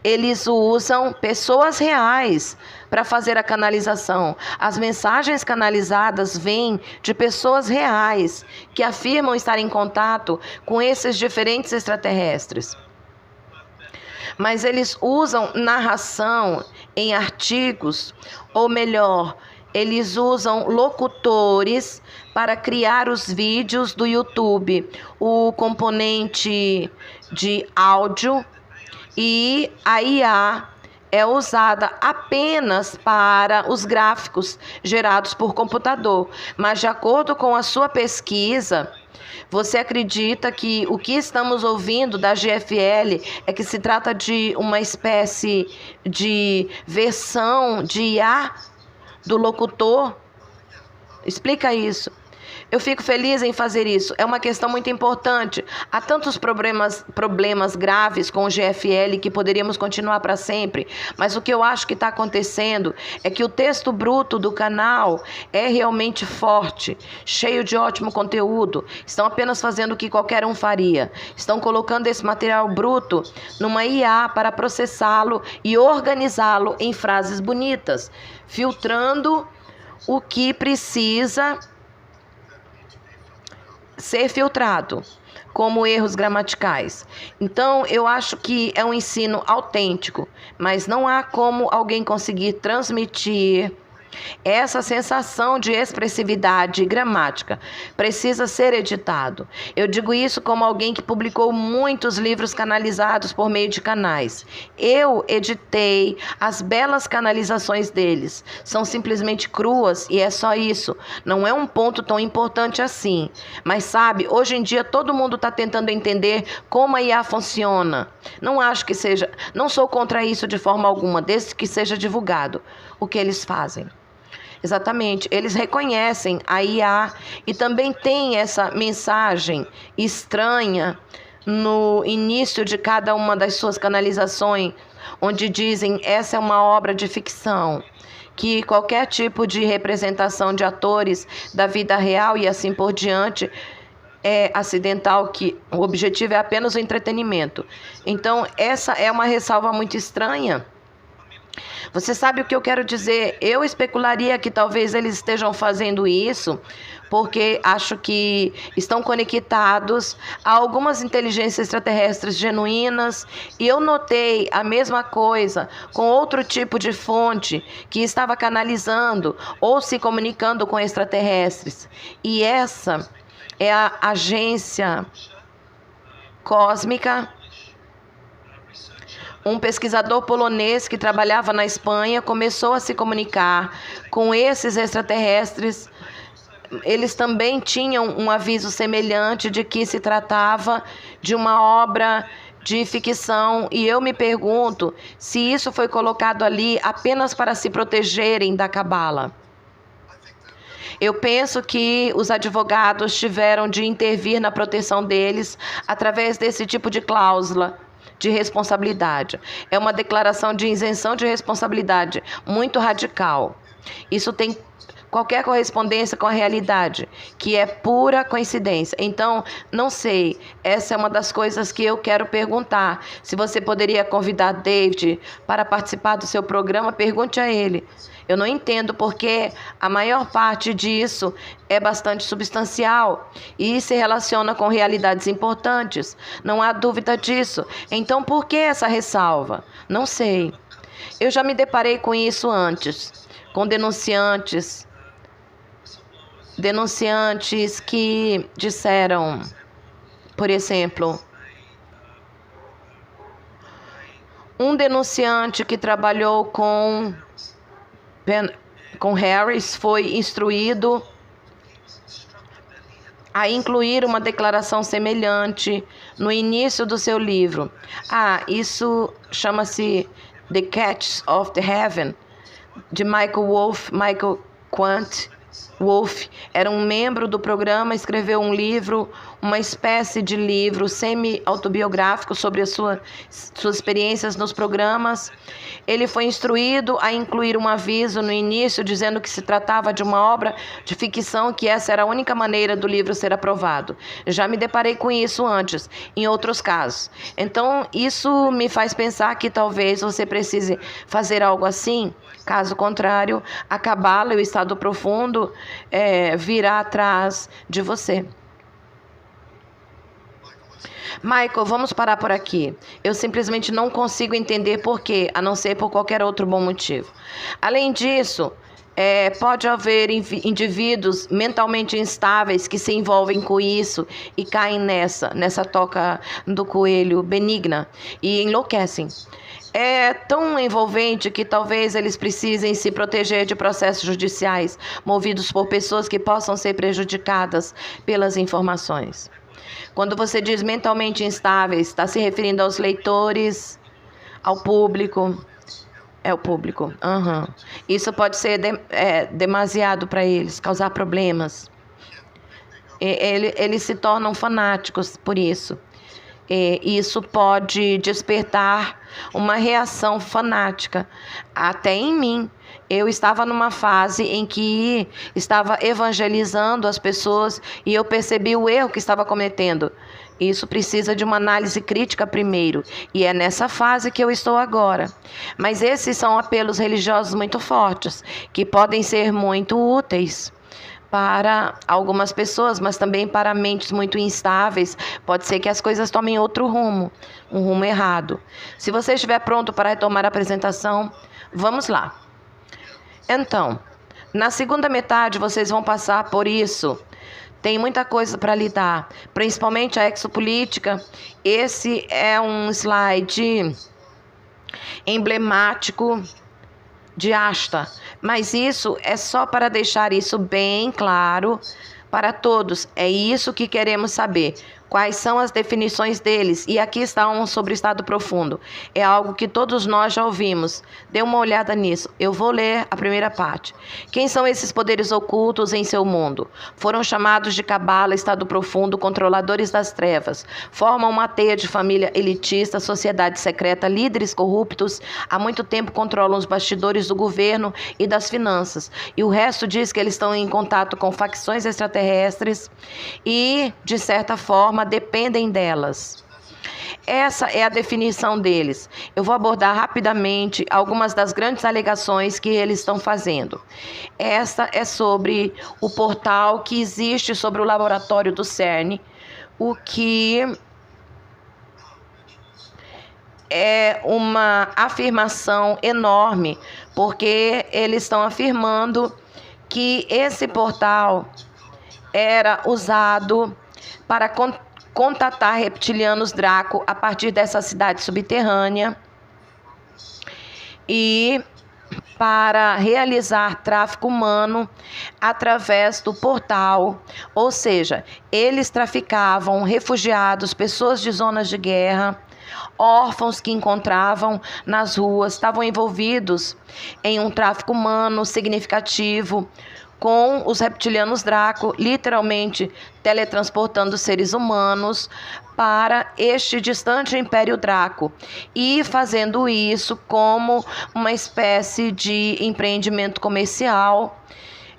eles usam pessoas reais para fazer a canalização. As mensagens canalizadas vêm de pessoas reais que afirmam estar em contato com esses diferentes extraterrestres. mas eles usam narração em artigos, ou melhor, eles usam locutores para criar os vídeos do YouTube, o componente de áudio, e a IA é usada apenas para os gráficos gerados por computador. Mas, de acordo com a sua pesquisa, você acredita que o que estamos ouvindo da GFL é que se trata de uma espécie de versão de IA do locutor? Explica isso. Eu fico feliz em fazer isso. É uma questão muito importante. Há tantos problemas graves com o GFL que poderíamos continuar para sempre. Mas o que eu acho que está acontecendo é que o texto bruto do canal é realmente forte, cheio de ótimo conteúdo. Estão apenas fazendo o que qualquer um faria. Estão colocando esse material bruto numa IA para processá-lo e organizá-lo em frases bonitas, filtrando o que precisa ser filtrado, como erros gramaticais. Então, eu acho que é um ensino autêntico, mas não há como alguém conseguir transmitir essa sensação de expressividade e gramática. Precisa ser editado. Eu digo isso como alguém que publicou muitos livros canalizados por meio de canais. Eu editei as belas canalizações deles. São simplesmente cruas e é só isso. Não é um ponto tão importante assim. Mas sabe, hoje em dia todo mundo está tentando entender como a IA funciona. Não acho que seja, não sou contra isso de forma alguma, desde que seja divulgado o que eles fazem. Exatamente, eles reconhecem a IA e também tem essa mensagem estranha no início de cada uma das suas canalizações, onde dizem essa é uma obra de ficção, que qualquer tipo de representação de atores da vida real e assim por diante é acidental, que o objetivo é apenas o entretenimento. Então, essa é uma ressalva muito estranha. Você sabe o que eu quero dizer? Eu especularia que talvez eles estejam fazendo isso porque acho que estão conectados a algumas inteligências extraterrestres genuínas, e eu notei a mesma coisa com outro tipo de fonte que estava canalizando ou se comunicando com extraterrestres. E essa é a agência cósmica. Um pesquisador polonês que trabalhava na Espanha começou a se comunicar com esses extraterrestres. Eles também tinham um aviso semelhante de que se tratava de uma obra de ficção, e eu me pergunto se isso foi colocado ali apenas para se protegerem da cabala. Eu penso que os advogados tiveram de intervir na proteção deles através desse tipo de cláusula de responsabilidade. É uma declaração de isenção de responsabilidade muito radical. Isso tem qualquer correspondência com a realidade, que é pura coincidência. Então, não sei, essa é uma das coisas que eu quero perguntar. Se você poderia convidar David para participar do seu programa, pergunte a ele. Eu não entendo porque a maior parte disso é bastante substancial e se relaciona com realidades importantes. Não há dúvida disso. Então, por que essa ressalva? Não sei. Eu já me deparei com isso antes, com denunciantes que disseram, por exemplo, um denunciante que trabalhou com Harris foi instruído a incluir uma declaração semelhante no início do seu livro. Isso chama-se The Catch of the Heaven, de Michael Quant Wolff. Era um membro do programa, escreveu um livro, uma espécie de livro semi-autobiográfico sobre as suas experiências nos programas. Ele foi instruído a incluir um aviso no início dizendo que se tratava de uma obra de ficção, que essa era a única maneira do livro ser aprovado. Já me deparei com isso antes, em outros casos. Então, isso me faz pensar que talvez você precise fazer algo assim. Caso contrário, a cabala e o estado profundo virá atrás de você. Michael, vamos parar por aqui. Eu simplesmente não consigo entender por quê, a não ser por qualquer outro bom motivo. Além disso, pode haver indivíduos mentalmente instáveis que se envolvem com isso e caem nessa toca do coelho benigna e enlouquecem. É tão envolvente que talvez eles precisem se proteger de processos judiciais movidos por pessoas que possam ser prejudicadas pelas informações. Quando você diz mentalmente instáveis, está se referindo aos leitores, ao público? É o público. Uhum. Isso pode ser demasiado para eles, causar problemas. Eles se tornam fanáticos por isso. Isso pode despertar uma reação fanática. Até em mim. Eu estava numa fase em que estava evangelizando as pessoas e eu percebi o erro que estava cometendo. Isso precisa de uma análise crítica primeiro, e é nessa fase que eu estou agora. Mas esses são apelos religiosos muito fortes, que podem ser muito úteis para algumas pessoas, mas também para mentes muito instáveis. Pode ser que as coisas tomem outro rumo, um rumo errado. Se você estiver pronto para retomar a apresentação, vamos lá. Então, na segunda metade vocês vão passar por isso. Tem muita coisa para lidar, principalmente a exopolítica. Esse é um slide emblemático de Asta, mas isso é só para deixar isso bem claro para todos. É isso que queremos saber. Quais são as definições deles? E aqui está um sobre o estado profundo. É algo que todos nós já ouvimos. Dê uma olhada nisso. Eu vou ler a primeira parte. Quem são esses poderes ocultos em seu mundo? Foram chamados de cabala, estado profundo, controladores das trevas. Formam uma teia de família elitista, sociedade secreta, líderes corruptos. Há muito tempo controlam os bastidores do governo e das finanças. E o resto diz que eles estão em contato com facções extraterrestres e, de certa forma, dependem delas. Essa é a definição deles. Eu vou abordar rapidamente algumas das grandes alegações que eles estão fazendo. Essa é sobre o portal que existe sobre o laboratório do CERN, o que é uma afirmação enorme, porque eles estão afirmando que esse portal era usado para contatar reptilianos Draco a partir dessa cidade subterrânea e para realizar tráfico humano através do portal. Ou seja, eles traficavam refugiados, pessoas de zonas de guerra, órfãos que encontravam nas ruas, estavam envolvidos em um tráfico humano significativo com os reptilianos Draco, literalmente teletransportando seres humanos para este distante Império Draco e fazendo isso como uma espécie de empreendimento comercial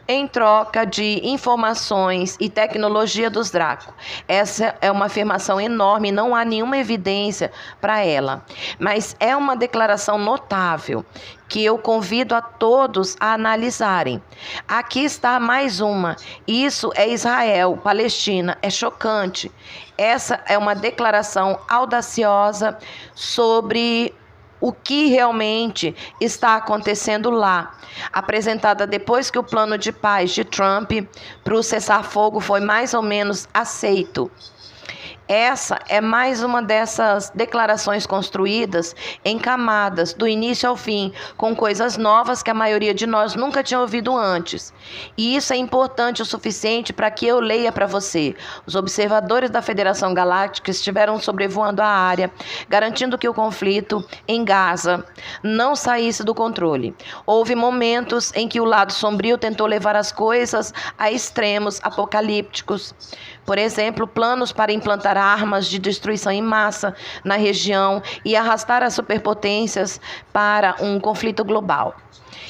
em troca de informações e tecnologia dos Draco. Essa é uma afirmação enorme, não há nenhuma evidência para ela, mas é uma declaração notável que eu convido a todos a analisarem. Aqui está mais uma. Isso é Israel, Palestina, é chocante. Essa é uma declaração audaciosa sobre o que realmente está acontecendo lá, apresentada depois que o plano de paz de Trump para o cessar-fogo foi mais ou menos aceito. Essa é mais uma dessas declarações construídas em camadas, do início ao fim, com coisas novas que a maioria de nós nunca tinha ouvido antes. E isso é importante o suficiente para que eu leia para você. Os observadores da Federação Galáctica estiveram sobrevoando a área, garantindo que o conflito em Gaza não saísse do controle. Houve momentos em que o lado sombrio tentou levar as coisas a extremos apocalípticos. Por exemplo, planos para implantar armas de destruição em massa na região e arrastar as superpotências para um conflito global.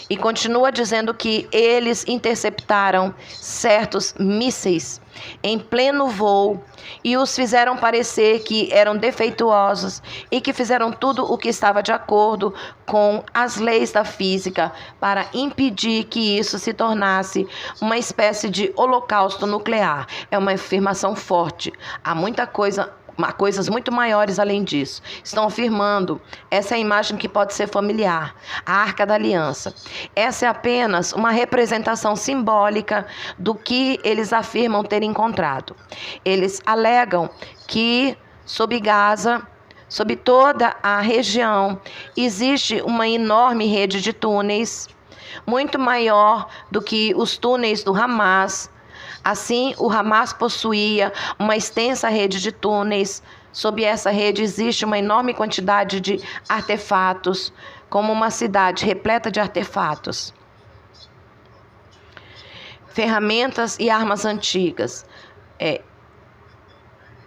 E continua dizendo que eles interceptaram certos mísseis em pleno voo e os fizeram parecer que eram defeituosos e que fizeram tudo o que estava de acordo com as leis da física para impedir que isso se tornasse uma espécie de holocausto nuclear. É uma afirmação forte. Há muita coisa coisas muito maiores além disso. Estão afirmando, essa é a imagem que pode ser familiar, a Arca da Aliança. Essa é apenas uma representação simbólica do que eles afirmam ter encontrado. Eles alegam que sob Gaza, sob toda a região, existe uma enorme rede de túneis, muito maior do que os túneis do Hamas. Assim, o Hamas possuía uma extensa rede de túneis. Sob essa rede existe uma enorme quantidade de artefatos, como uma cidade repleta de artefatos. Ferramentas e armas antigas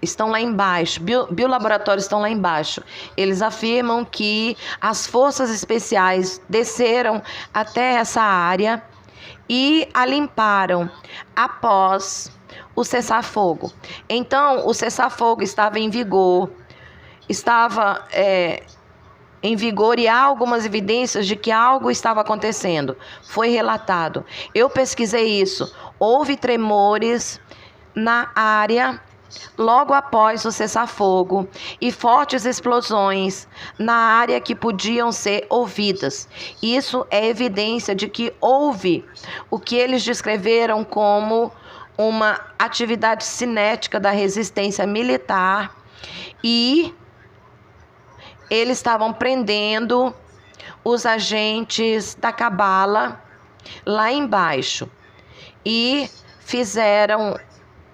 estão lá embaixo, biolaboratórios estão lá embaixo. Eles afirmam que as forças especiais desceram até essa área e a limparam após o cessar-fogo. Então, o cessar-fogo estava em vigor, e há algumas evidências de que algo estava acontecendo. Foi relatado. Eu pesquisei isso. Houve tremores na área logo após o cessar-fogo e fortes explosões na área que podiam ser ouvidas. Isso é evidência de que houve o que eles descreveram como uma atividade cinética da resistência militar, e eles estavam prendendo os agentes da Cabala lá embaixo e fizeram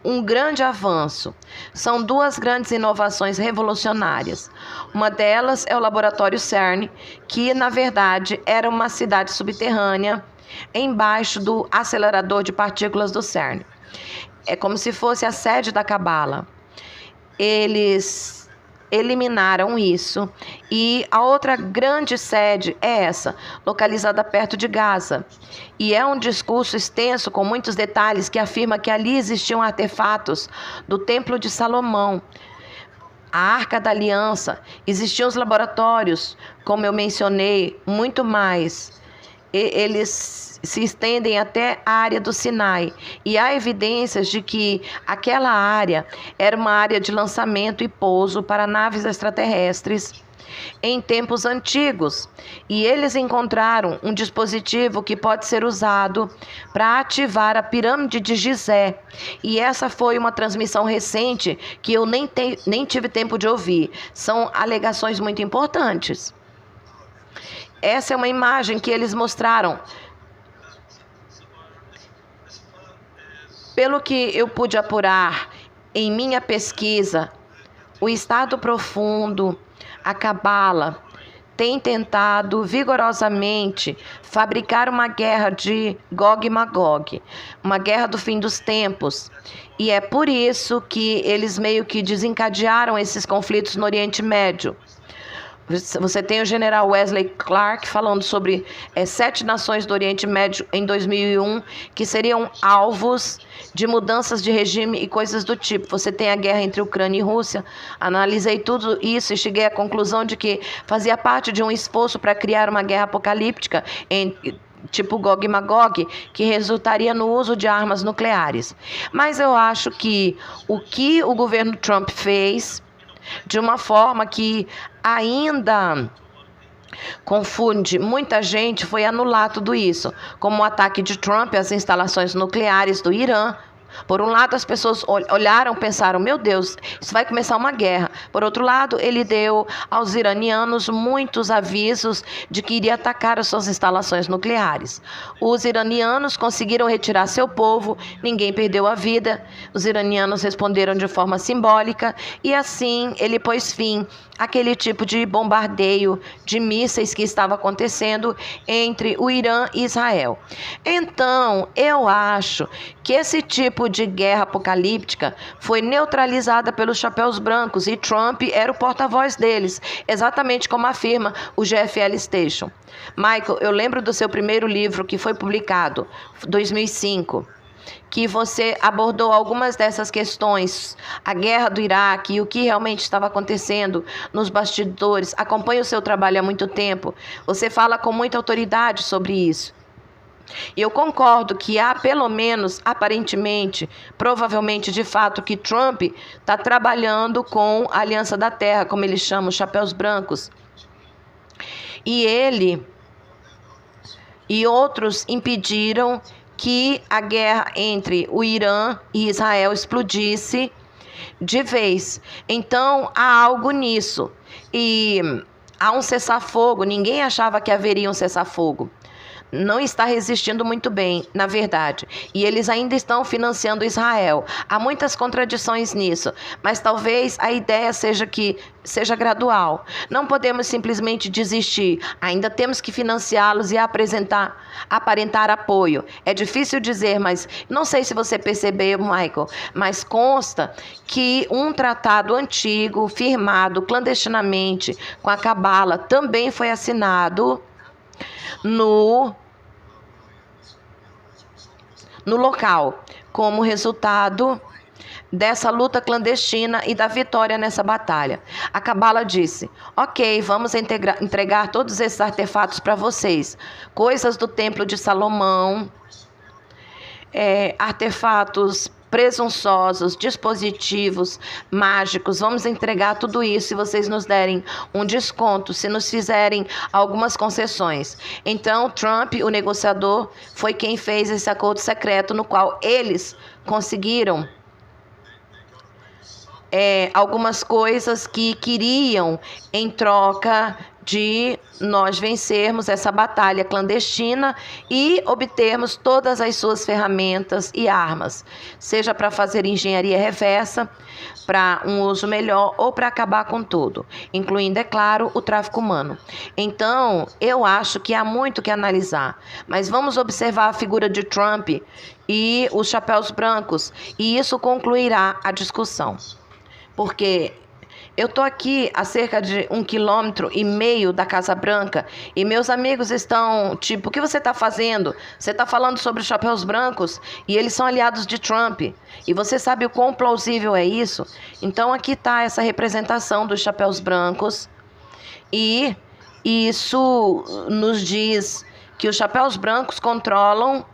um grande avanço. São duas grandes inovações revolucionárias. Uma delas é o laboratório CERN, que na verdade era uma cidade subterrânea embaixo do acelerador de partículas do CERN. É como se fosse a sede da Cabala. Eles eliminaram isso, e a outra grande sede é essa, localizada perto de Gaza. E é um discurso extenso com muitos detalhes que afirma que ali existiam artefatos do Templo de Salomão, a Arca da Aliança, existiam os laboratórios, como eu mencionei, muito mais. Eles se estendem até a área do Sinai, e há evidências de que aquela área era uma área de lançamento e pouso para naves extraterrestres em tempos antigos, e eles encontraram um dispositivo que pode ser usado para ativar a pirâmide de Gizé, e essa foi uma transmissão recente que eu nem tive tempo de ouvir. São alegações muito importantes. Essa é uma imagem que eles mostraram. Pelo que eu pude apurar em minha pesquisa, o Estado Profundo, a Cabala, tem tentado vigorosamente fabricar uma guerra de Gog e Magog, uma guerra do fim dos tempos. E é por isso que eles meio que desencadearam esses conflitos no Oriente Médio. Você tem o general Wesley Clark falando sobre 7 nações do Oriente Médio em 2001 que seriam alvos de mudanças de regime e coisas do tipo. Você tem a guerra entre Ucrânia e Rússia. Analisei tudo isso e cheguei à conclusão de que fazia parte de um esforço para criar uma guerra apocalíptica tipo Gog e Magog, que resultaria no uso de armas nucleares. Mas eu acho que o governo Trump fez, de uma forma que ainda confunde muita gente, foi anular tudo isso, como o ataque de Trump às instalações nucleares do Irã. Por um lado, as pessoas olharam, pensaram, meu Deus, isso vai começar uma guerra. Por outro lado, ele deu aos iranianos muitos avisos de que iria atacar as suas instalações nucleares. Os iranianos conseguiram retirar seu povo, ninguém perdeu a vida. Os iranianos responderam de forma simbólica e assim ele pôs fim àquele tipo de bombardeio de mísseis que estava acontecendo entre o Irã e Israel. Então, eu acho que esse tipo de guerra apocalíptica foi neutralizada pelos chapéus brancos e Trump era o porta-voz deles, exatamente como afirma o GFL Station. Michael, eu lembro do seu primeiro livro que foi publicado, 2005, que você abordou algumas dessas questões, a guerra do Iraque e o que realmente estava acontecendo nos bastidores. Acompanho o seu trabalho há muito tempo, você fala com muita autoridade sobre isso. E eu concordo que há, pelo menos, aparentemente, provavelmente, de fato, que Trump está trabalhando com a Aliança da Terra, como eles chamam, os chapéus brancos. E ele e outros impediram que a guerra entre o Irã e Israel explodisse de vez. Então, há algo nisso. E há um cessar-fogo. Ninguém achava que haveria um cessar-fogo. Não está resistindo muito bem, na verdade. E eles ainda estão financiando Israel. Há muitas contradições nisso, mas talvez a ideia seja que seja gradual. Não simplesmente desistir. Ainda temos que financiá-los e aparentar apoio. É difícil dizer, mas não sei se você percebeu, Michael, mas consta que um tratado antigo, firmado clandestinamente com a Cabala, também foi assinado no local, como resultado dessa luta clandestina e da vitória nessa batalha. A Cabala disse: ok, vamos entregar todos esses artefatos para vocês. Coisas do Templo de Salomão, artefatos presunçosos, dispositivos mágicos, vamos entregar tudo isso se vocês nos derem um desconto, se nos fizerem algumas concessões. Então, Trump, o negociador, foi quem fez esse acordo secreto no qual eles conseguiram algumas coisas que queriam em troca de nós vencermos essa batalha clandestina e obtermos todas as suas ferramentas e armas, seja para fazer engenharia reversa, para um uso melhor ou para acabar com tudo, incluindo, é claro, o tráfico humano. Então, eu acho que há muito que analisar, mas vamos observar a figura de Trump e os chapéus brancos, e isso concluirá a discussão. Porque eu estou aqui a cerca de 1,5 km da Casa Branca e meus amigos estão tipo, o que você está fazendo? Você está falando sobre os chapéus brancos e eles são aliados de Trump. E você sabe o quão plausível é isso? Então aqui está essa representação dos chapéus brancos e isso nos diz que os chapéus brancos controlam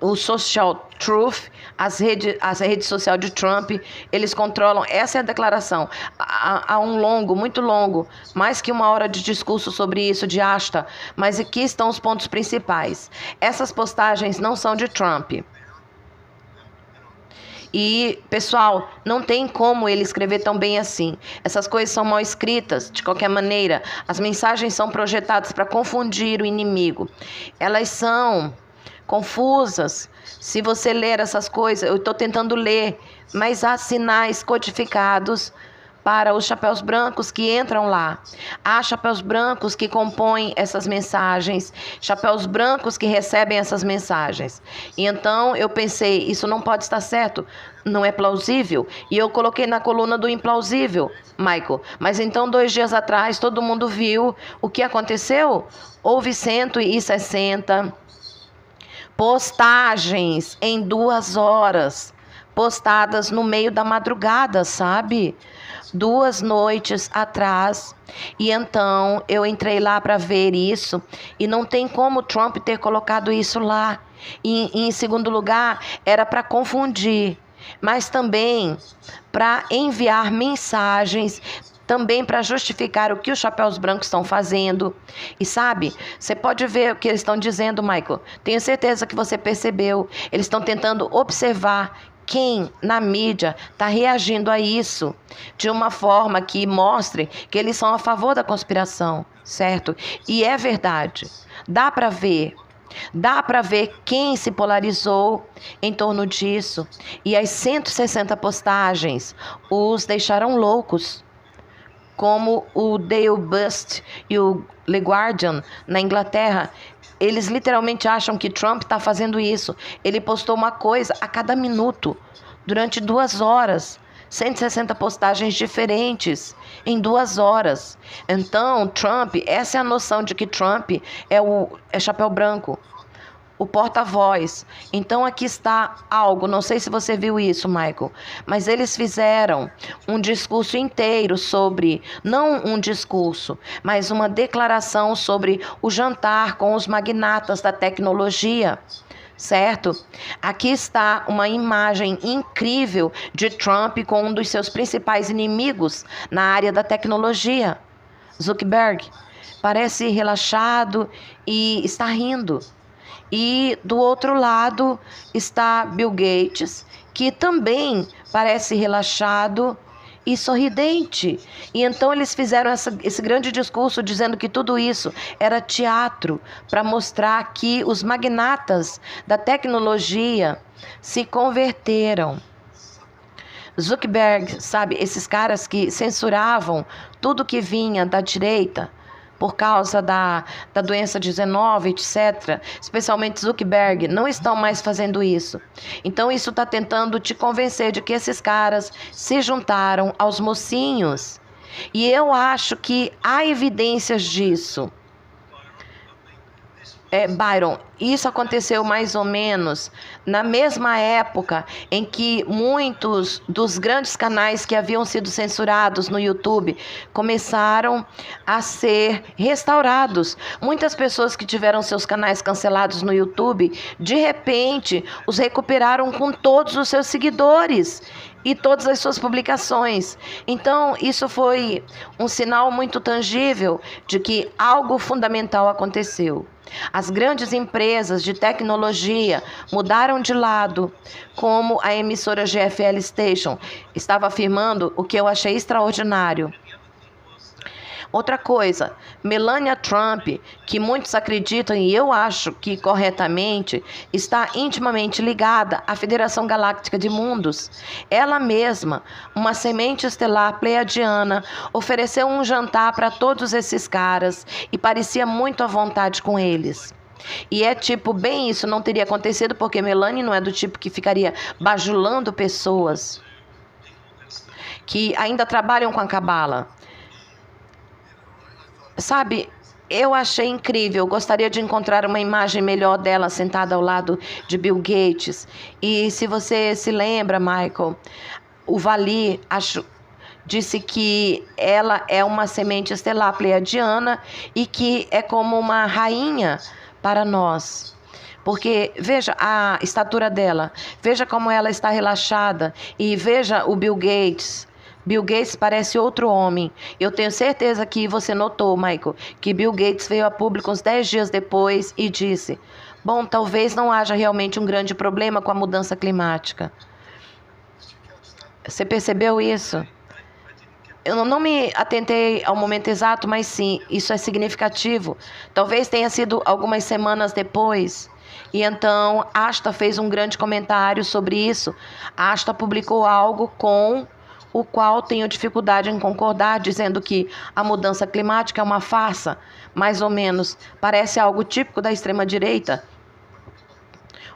o social truth, as redes sociais de Trump, eles controlam, essa é a declaração. Há muito longo, mais que 1 hora de discurso sobre isso, de asta, mas aqui estão os pontos principais. Essas postagens não são de Trump. E, pessoal, não tem como ele escrever tão bem assim. Essas coisas são mal escritas, de qualquer maneira. As mensagens são projetadas para confundir o inimigo. Elas são confusas. Se você ler essas coisas, eu estou tentando ler, mas há sinais codificados para os chapéus brancos que entram lá. Há chapéus brancos que compõem essas mensagens, chapéus brancos que recebem essas mensagens. E então eu pensei, isso não pode estar certo, não é plausível. E eu coloquei na coluna do implausível, Michael. Mas então 2 dias atrás todo mundo viu o que aconteceu? Houve 160 postagens em 2 horas, postadas no meio da madrugada, sabe? 2 noites atrás. E então eu entrei lá para ver isso e não tem como Trump ter colocado isso lá. E em segundo lugar, era para confundir, mas também para enviar mensagens, também para justificar o que os chapéus brancos estão fazendo. E sabe, você pode ver o que eles estão dizendo, Michael. Tenho certeza que você percebeu. Eles estão tentando observar quem na mídia está reagindo a isso de uma forma que mostre que eles são a favor da conspiração, certo? E é verdade. Dá para ver. Dá para ver quem se polarizou em torno disso. E as 160 postagens os deixaram loucos. Como o Daily Beast e o The Guardian na Inglaterra, eles literalmente acham que Trump está fazendo isso. Ele postou uma coisa a cada minuto, durante 2 horas. 160 postagens diferentes em 2 horas. Então, Trump, essa é a noção de que Trump é chapéu branco. o porta-voz. Então aqui está algo, não sei se você viu isso, Michael, mas eles fizeram um discurso inteiro sobre, não um discurso, mas uma declaração sobre o jantar com os magnatas da tecnologia. Certo? Aqui está uma imagem incrível de Trump com um dos seus principais inimigos na área da tecnologia, Zuckerberg. Parece relaxado e está rindo. E do outro lado está Bill Gates, que também parece relaxado e sorridente. E então eles fizeram esse grande discurso dizendo que tudo isso era teatro para mostrar que os magnatas da tecnologia se converteram. Zuckerberg, sabe, esses caras que censuravam tudo que vinha da direita por causa da doença 19, etc., especialmente Zuckerberg, não estão mais fazendo isso. Então isso está tentando te convencer de que esses caras se juntaram aos mocinhos. E eu acho que há evidências disso. Byron, isso aconteceu mais ou menos na mesma época em que muitos dos grandes canais que haviam sido censurados no YouTube começaram a ser restaurados. Muitas pessoas que tiveram seus canais cancelados no YouTube, de repente, os recuperaram com todos os seus seguidores e todas as suas publicações. Então, isso foi um sinal muito tangível de que algo fundamental aconteceu. As grandes empresas de tecnologia mudaram de lado, como a emissora GFL Station estava afirmando, o que eu achei extraordinário. Outra coisa, Melania Trump, que muitos acreditam, e eu acho que corretamente, está intimamente ligada à Federação Galáctica de Mundos. Ela mesma, uma semente estelar pleiadiana, ofereceu um jantar para todos esses caras e parecia muito à vontade com eles. E é tipo, bem isso não teria acontecido porque Melania não é do tipo que ficaria bajulando pessoas que ainda trabalham com a cabala. Sabe, eu achei incrível, gostaria de encontrar uma imagem melhor dela sentada ao lado de Bill Gates. E se você se lembra, Michael, o Vali disse que ela é uma semente estelar pleiadiana e que é como uma rainha para nós. Porque veja a estatura dela, veja como ela está relaxada e veja o Bill Gates. Bill Gates parece outro homem. Eu tenho certeza que você notou, Michael, que Bill Gates veio a público uns 10 dias depois e disse: bom, talvez não haja realmente um grande problema com a mudança climática. Você percebeu isso? Eu não me atentei ao momento exato, mas sim, isso é significativo. Talvez tenha sido algumas semanas depois. E então, Asta fez um grande comentário sobre isso. Asta publicou algo com o qual tenho dificuldade em concordar, dizendo que a mudança climática é uma farsa, mais ou menos, parece algo típico da extrema-direita.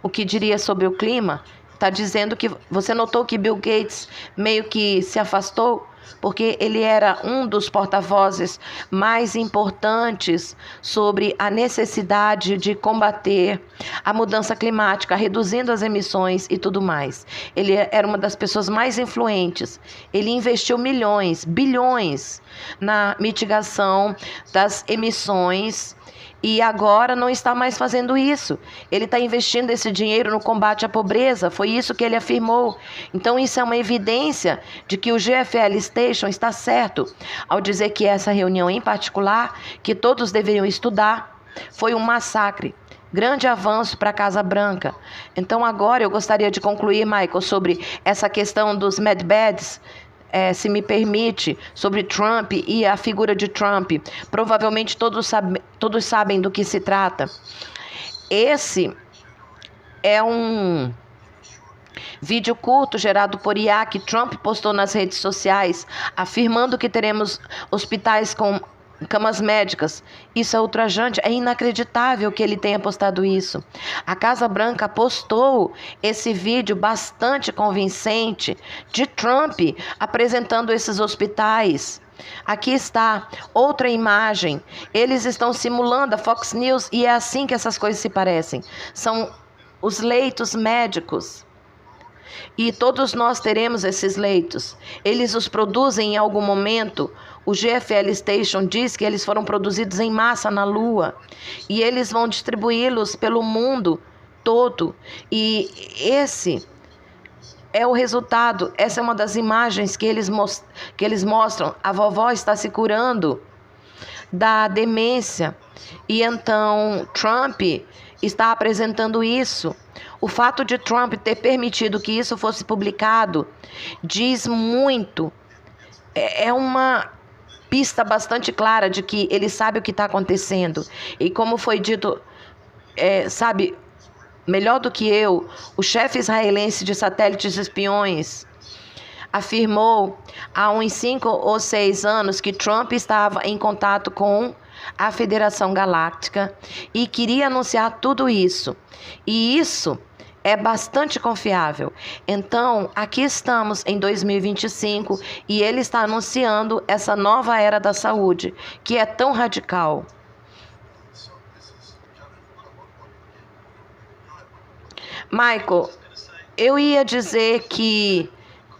O que diria sobre o clima? Está dizendo que você notou que Bill Gates meio que se afastou, porque ele era um dos porta-vozes mais importantes sobre a necessidade de combater a mudança climática, reduzindo as emissões e tudo mais. Ele era uma das pessoas mais influentes. Ele investiu milhões, bilhões na mitigação das emissões e agora não está mais fazendo isso. Ele está investindo esse dinheiro no combate à pobreza. Foi isso que ele afirmou. Então isso é uma evidência de que o GFL Station está certo ao dizer que essa reunião em particular, que todos deveriam estudar, foi um massacre. Grande avanço para a Casa Branca. Então agora eu gostaria de concluir, Michael, sobre essa questão dos Mad Bads, se me permite, sobre Trump e a figura de Trump. Provavelmente todos sabem do que se trata. Esse é um vídeo curto gerado por IA que Trump postou nas redes sociais, afirmando que teremos hospitais com camas médicas. Isso é ultrajante, é inacreditável que ele tenha postado isso. A Casa Branca postou esse vídeo bastante convincente de Trump apresentando esses hospitais. Aqui está outra imagem. Eles estão simulando a Fox News e é assim que essas coisas se parecem. São os leitos médicos. E todos nós teremos esses leitos. Eles os produzem em algum momento. O GFL Station diz que eles foram produzidos em massa na Lua. E eles vão distribuí-los pelo mundo todo. E esse é o resultado. Essa é uma das imagens que eles mostram. A vovó está se curando da demência. E então Trump está apresentando isso. O fato de Trump ter permitido que isso fosse publicado diz muito. É uma pista bastante clara de que ele sabe o que está acontecendo. E como foi dito, melhor do que eu, o chefe israelense de satélites espiões afirmou há uns 5 ou 6 anos que Trump estava em contato com a Federação Galáctica e queria anunciar tudo isso. E isso é bastante confiável. Então, aqui estamos em 2025 e ele está anunciando essa nova era da saúde, que é tão radical. Michael, eu ia dizer que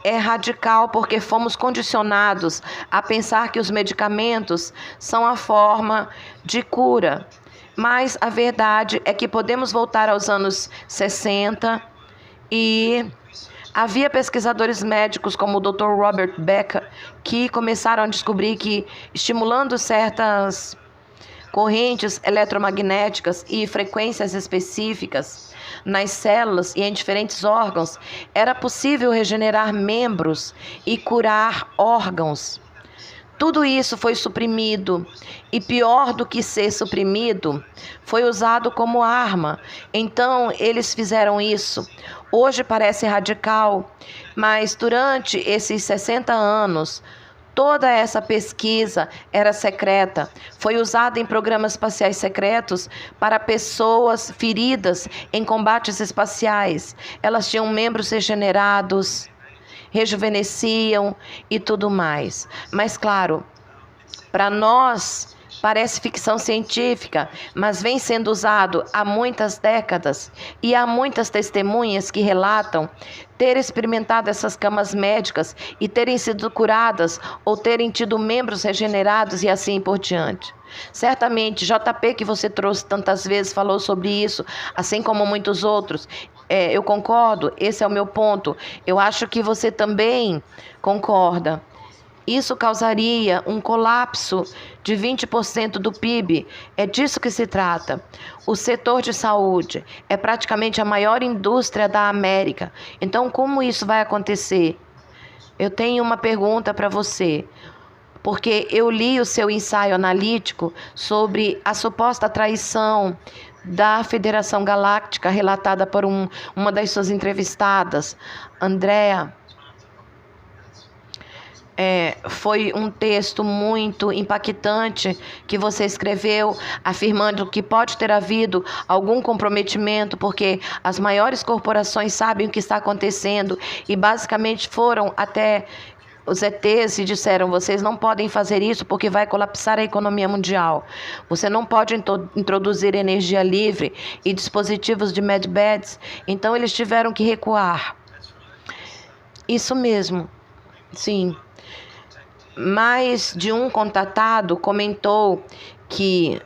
é radical porque fomos condicionados a pensar que os medicamentos são a forma de cura. Mas a verdade é que podemos voltar aos anos 60 e havia pesquisadores médicos como o Dr. Robert Becker que começaram a descobrir que estimulando certas correntes eletromagnéticas e frequências específicas nas células e em diferentes órgãos, era possível regenerar membros e curar órgãos. Tudo isso foi suprimido e, pior do que ser suprimido, foi usado como arma. Então, eles fizeram isso. Hoje parece radical, mas durante esses 60 anos, toda essa pesquisa era secreta. Foi usada em programas espaciais secretos para pessoas feridas em combates espaciais. Elas tinham membros regenerados, rejuvenesciam e tudo mais. Mas, claro, para nós parece ficção científica, mas vem sendo usado há muitas décadas e há muitas testemunhas que relatam ter experimentado essas camas médicas e terem sido curadas ou terem tido membros regenerados e assim por diante. Certamente, JP, que você trouxe tantas vezes, falou sobre isso, assim como muitos outros. Eu concordo, esse é o meu ponto. Eu acho que você também concorda. Isso causaria um colapso de 20% do PIB. É disso que se trata. O setor de saúde é praticamente a maior indústria da América. Então, como isso vai acontecer? Eu tenho uma pergunta para você. Porque eu li o seu ensaio analítico sobre a suposta traição da Federação Galáctica, relatada por uma das suas entrevistadas, Andrea. Foi um texto muito impactante que você escreveu, afirmando que pode ter havido algum comprometimento, porque as maiores corporações sabem o que está acontecendo e basicamente foram até os ETs e disseram: vocês não podem fazer isso porque vai colapsar a economia mundial. Você não pode introduzir energia livre e dispositivos de medbeds. Então eles tiveram que recuar. Isso mesmo, sim. Mais de um contatado comentou que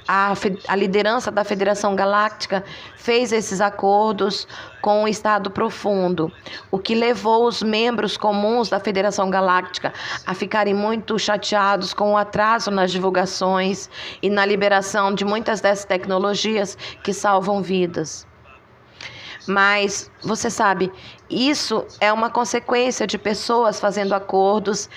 a liderança da Federação Galáctica fez esses acordos com o Estado Profundo, o que levou os membros comuns da Federação Galáctica a ficarem muito chateados com o atraso nas divulgações e na liberação de muitas dessas tecnologias que salvam vidas. Mas, você sabe, isso é uma consequência de pessoas fazendo acordos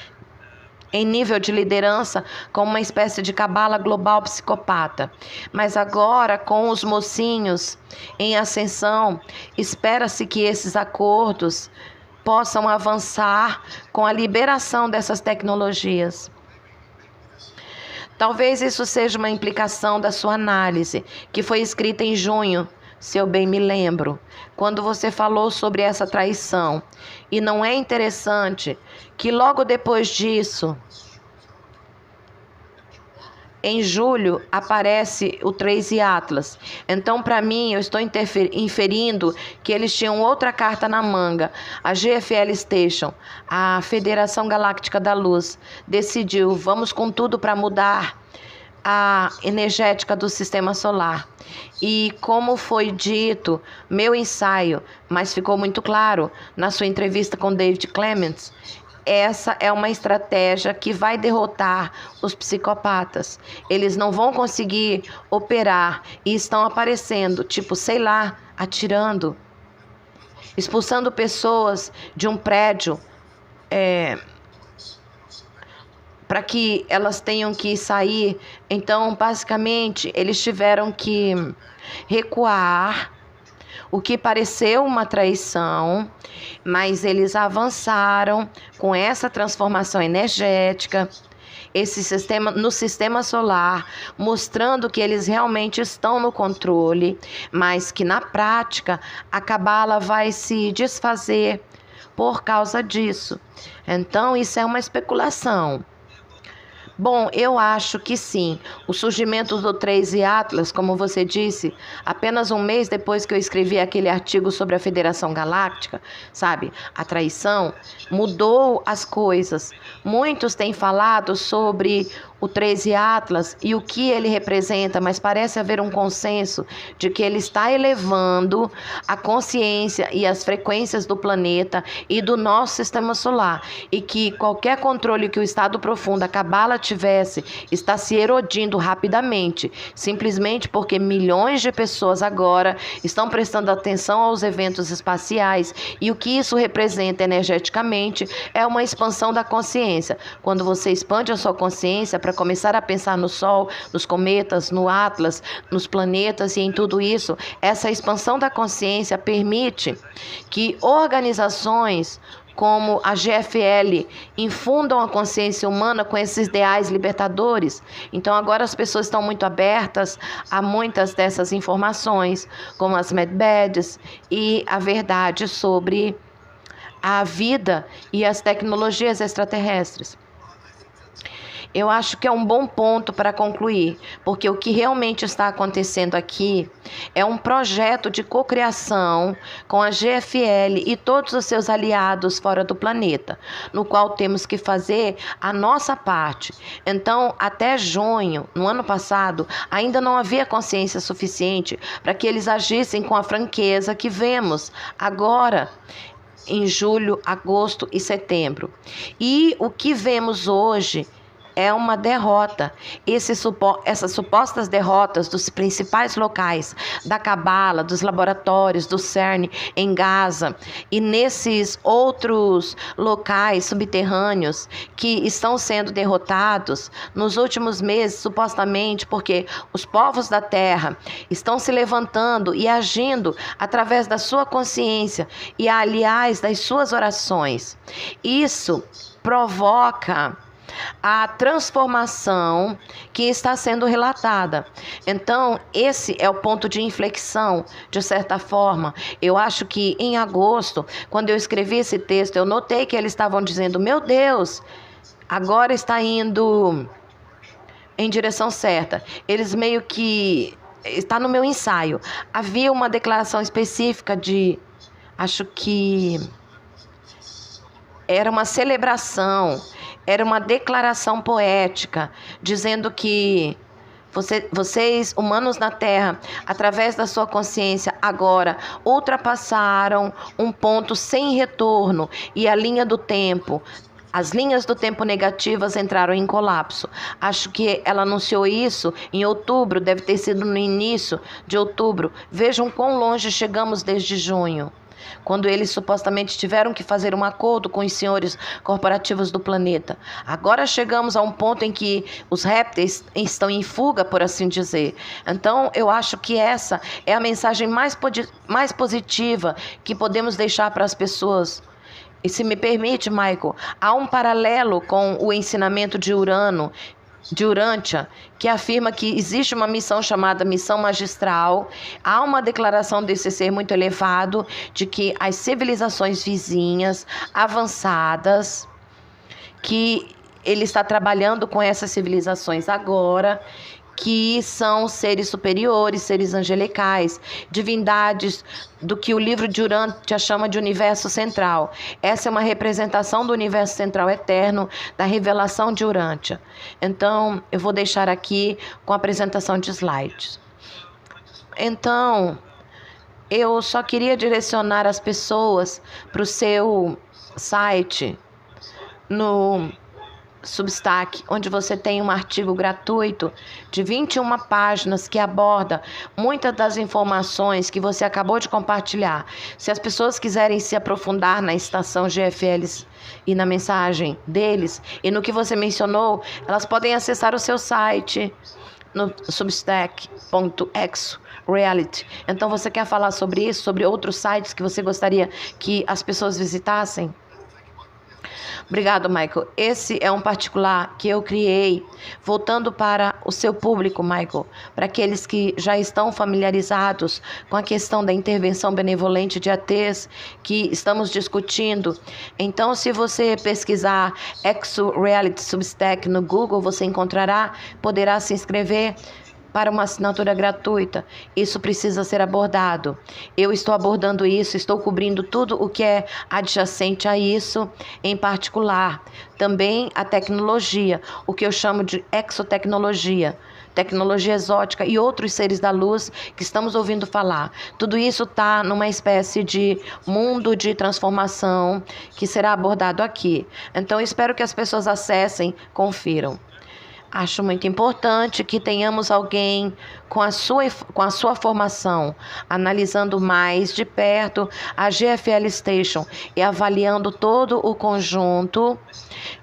em nível de liderança com uma espécie de cabala global psicopata. Mas agora, com os mocinhos em ascensão, espera-se que esses acordos possam avançar com a liberação dessas tecnologias. Talvez isso seja uma implicação da sua análise, que foi escrita em junho se eu bem me lembro, quando você falou sobre essa traição. E não é interessante que logo depois disso, em julho, aparece o Tracy Atlas. Então, para mim, eu estou inferindo que eles tinham outra carta na manga. A GFL Station, a Federação Galáctica da Luz, decidiu, vamos com tudo para mudar a energética do sistema solar. E como foi dito, meu ensaio, mas ficou muito claro na sua entrevista com David Clements, essa é uma estratégia que vai derrotar os psicopatas. Eles não vão conseguir operar e estão aparecendo, tipo, sei lá, atirando, expulsando pessoas de um prédio, para que elas tenham que sair. Então, basicamente, eles tiveram que recuar, o que pareceu uma traição, mas eles avançaram com essa transformação energética, esse sistema, no sistema solar, mostrando que eles realmente estão no controle, mas que na prática a cabala vai se desfazer por causa disso. Então, isso é uma especulação. Bom, eu acho que sim. O surgimento do Tracy Atlas, como você disse, apenas um mês depois que eu escrevi aquele artigo sobre a Federação Galáctica, sabe, a traição, mudou as coisas. Muitos têm falado sobre o Tracy Atlas e o que ele representa, mas parece haver um consenso de que ele está elevando a consciência e as frequências do planeta e do nosso sistema solar, e que qualquer controle que o estado profundo, a cabala, tivesse, está se erodindo rapidamente, simplesmente porque milhões de pessoas agora estão prestando atenção aos eventos espaciais, e o que isso representa energeticamente é uma expansão da consciência. Quando você expande a sua consciência para começar a pensar no Sol, nos cometas, no Atlas, nos planetas e em tudo isso, essa expansão da consciência permite que organizações como a GFL infundam a consciência humana com esses ideais libertadores. Então agora as pessoas estão muito abertas a muitas dessas informações, como as medbeds e a verdade sobre a vida e as tecnologias extraterrestres. Eu acho que é um bom ponto para concluir, porque o que realmente está acontecendo aqui é um projeto de cocriação com a GFL e todos os seus aliados fora do planeta, no qual temos que fazer a nossa parte. Então, até junho, no ano passado, ainda não havia consciência suficiente para que eles agissem com a franqueza que vemos agora, em julho, agosto e setembro. E o que vemos hoje é uma derrota. Essas supostas derrotas dos principais locais da cabala, dos laboratórios, do CERN em Gaza e nesses outros locais subterrâneos que estão sendo derrotados nos últimos meses, supostamente porque os povos da Terra estão se levantando e agindo através da sua consciência e, aliás, das suas orações. Isso provoca a transformação que está sendo relatada. Então, esse é o ponto de inflexão, de certa forma. Eu acho que em agosto, quando eu escrevi esse texto, eu notei que eles estavam dizendo: meu Deus, agora está indo em direção certa. Eles meio que... Está no meu ensaio. Havia uma declaração específica de... Acho que era uma celebração, era uma declaração poética, dizendo que vocês, humanos na Terra, através da sua consciência, agora ultrapassaram um ponto sem retorno e a linha do tempo. As linhas do tempo negativas entraram em colapso. Acho que ela anunciou isso em outubro, deve ter sido no início de outubro. Vejam quão longe chegamos desde junho, quando eles supostamente tiveram que fazer um acordo com os senhores corporativos do planeta. Agora chegamos a um ponto em que os répteis estão em fuga, por assim dizer. Então, eu acho que essa é a mensagem mais positiva que podemos deixar para as pessoas. E se me permite, Michael, há um paralelo com o ensinamento de Urano de Urântia, que afirma que existe uma missão chamada missão magistral. Há uma declaração desse ser muito elevado de que as civilizações vizinhas, avançadas, que ele está trabalhando com essas civilizações agora, que são seres superiores, seres angelicais, divindades do que o livro de Urântia chama de universo central. Essa é uma representação do universo central eterno, da revelação de Urântia. Então, eu vou deixar aqui com a apresentação de slides. Então, eu só queria direcionar as pessoas para o seu site no Substack, onde você tem um artigo gratuito de 21 páginas que aborda muitas das informações que você acabou de compartilhar. Se as pessoas quiserem se aprofundar na estação GFLs e na mensagem deles e no que você mencionou, elas podem acessar o seu site no substack.xreality. Então, você quer falar sobre isso, sobre outros sites que você gostaria que as pessoas visitassem? Obrigado, Michael. Esse é um particular que eu criei, voltando para o seu público, Michael, para aqueles que já estão familiarizados com a questão da intervenção benevolente de ATs que estamos discutindo. Então, se você pesquisar XReality Substack no Google, você encontrará, poderá se inscrever para uma assinatura gratuita. Isso precisa ser abordado. Eu estou abordando isso, estou cobrindo tudo o que é adjacente a isso, em particular. Também a tecnologia, o que eu chamo de exotecnologia, tecnologia exótica e outros seres da luz que estamos ouvindo falar. Tudo isso está numa espécie de mundo de transformação que será abordado aqui. Então, espero que as pessoas acessem, confiram. Acho muito importante que tenhamos alguém com a sua formação, analisando mais de perto a GFL Station e avaliando todo o conjunto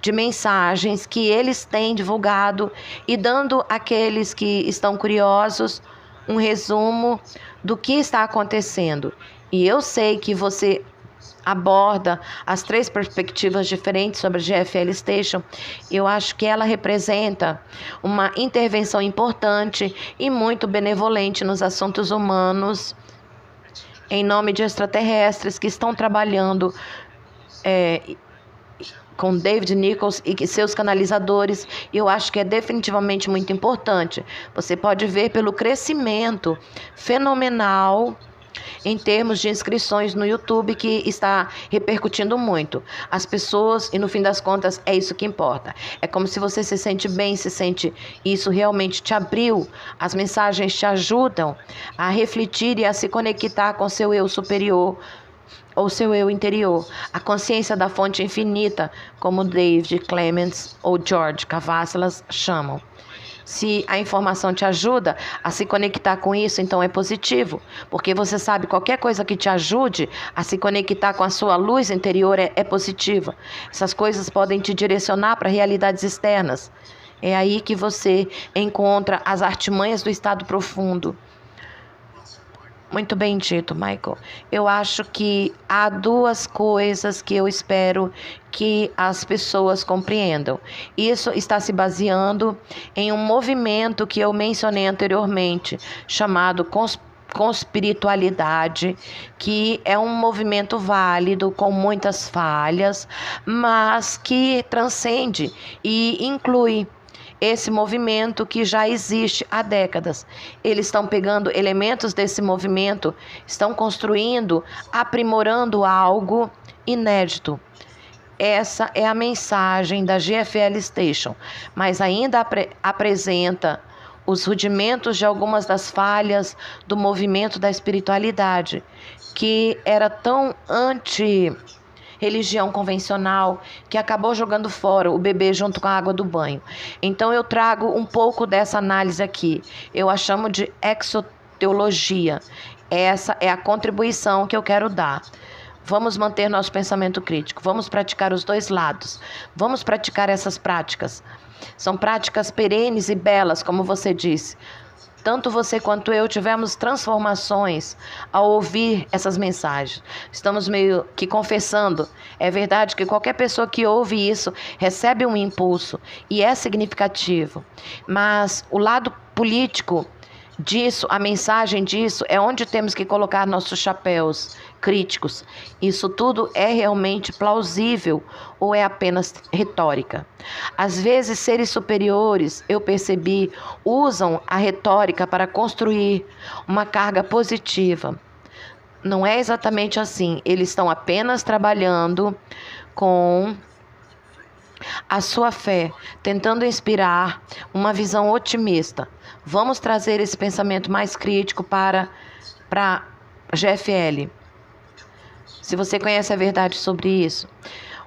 de mensagens que eles têm divulgado e dando àqueles que estão curiosos um resumo do que está acontecendo. E eu sei que você aborda as 3 perspectivas diferentes sobre a GFL Station. Eu acho que ela representa uma intervenção importante e muito benevolente nos assuntos humanos, em nome de extraterrestres que estão trabalhando com David Nichols e seus canalizadores. Eu acho que é definitivamente muito importante. Você pode ver pelo crescimento fenomenal em termos de inscrições no YouTube, que está repercutindo muito. As pessoas, e no fim das contas, é isso que importa. É como se você se sente bem, isso realmente te abriu. As mensagens te ajudam a refletir e a se conectar com seu eu superior, ou seu eu interior, a consciência da fonte infinita, como David Clements ou George Cavassalas chamam. Se a informação te ajuda a se conectar com isso, então é positivo, porque você sabe, qualquer coisa que te ajude a se conectar com a sua luz interior é positiva. Essas coisas podem te direcionar para realidades externas. É aí que você encontra as artimanhas do estado profundo. Muito bem dito, Michael. Eu acho que há 2 coisas que eu espero que as pessoas compreendam. Isso está se baseando em um movimento que eu mencionei anteriormente, chamado conspiritualidade, que é um movimento válido, com muitas falhas, mas que transcende e inclui esse movimento que já existe há décadas. Eles estão pegando elementos desse movimento, estão construindo, aprimorando algo inédito. Essa é a mensagem da GFL Station, mas ainda apresenta os rudimentos de algumas das falhas do movimento da espiritualidade, que era tão religião convencional, que acabou jogando fora o bebê junto com a água do banho. Então eu trago um pouco dessa análise aqui. Eu a chamo de exoteologia. Essa é a contribuição que eu quero dar. Vamos manter nosso pensamento crítico. Vamos praticar os 2 lados. Vamos praticar essas práticas. São práticas perenes e belas, como você disse. Tanto você quanto eu tivemos transformações ao ouvir essas mensagens. Estamos meio que confessando. É verdade que qualquer pessoa que ouve isso recebe um impulso e é significativo. Mas o lado político disso, a mensagem disso, é onde temos que colocar nossos chapéus críticos. Isso tudo é realmente plausível ou é apenas retórica? Às vezes, seres superiores, eu percebi, usam a retórica para construir uma carga positiva. Não é exatamente assim. Eles estão apenas trabalhando com a sua fé, tentando inspirar uma visão otimista. Vamos trazer esse pensamento mais crítico para GFL. Se você conhece a verdade sobre isso,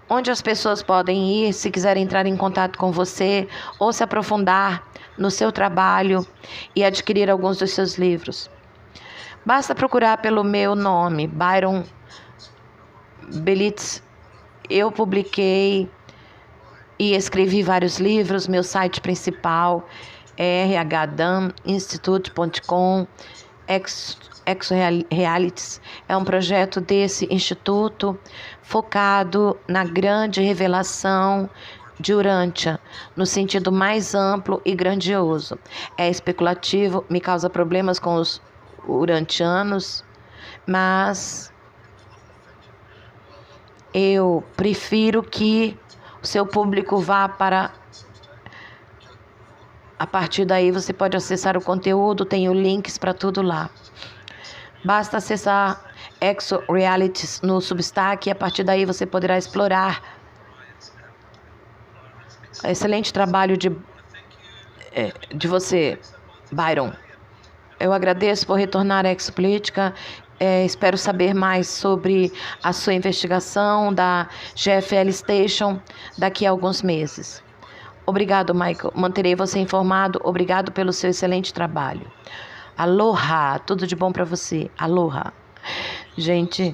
onde as pessoas podem ir se quiserem entrar em contato com você ou se aprofundar no seu trabalho e adquirir alguns dos seus livros. Basta procurar pelo meu nome, Byron Belitz. Eu publiquei e escrevi vários livros. Meu site principal é rhdaminstitute.com. Exo-Realities é um projeto desse instituto focado na grande revelação de Urântia, no sentido mais amplo e grandioso. É especulativo, me causa problemas com os urantianos, mas eu prefiro que o seu público vá para... A partir daí você pode acessar o conteúdo, tenho links para tudo lá. Basta acessar Exo-Realities no Substack e a partir daí você poderá explorar. Excelente trabalho de você, Byron. Eu agradeço por retornar à Exopolítica. Espero saber mais sobre a sua investigação da GFL Station daqui a alguns meses. Obrigado, Michael. Manterei você informado. Obrigado pelo seu excelente trabalho. Aloha. Tudo de bom para você. Aloha. Gente,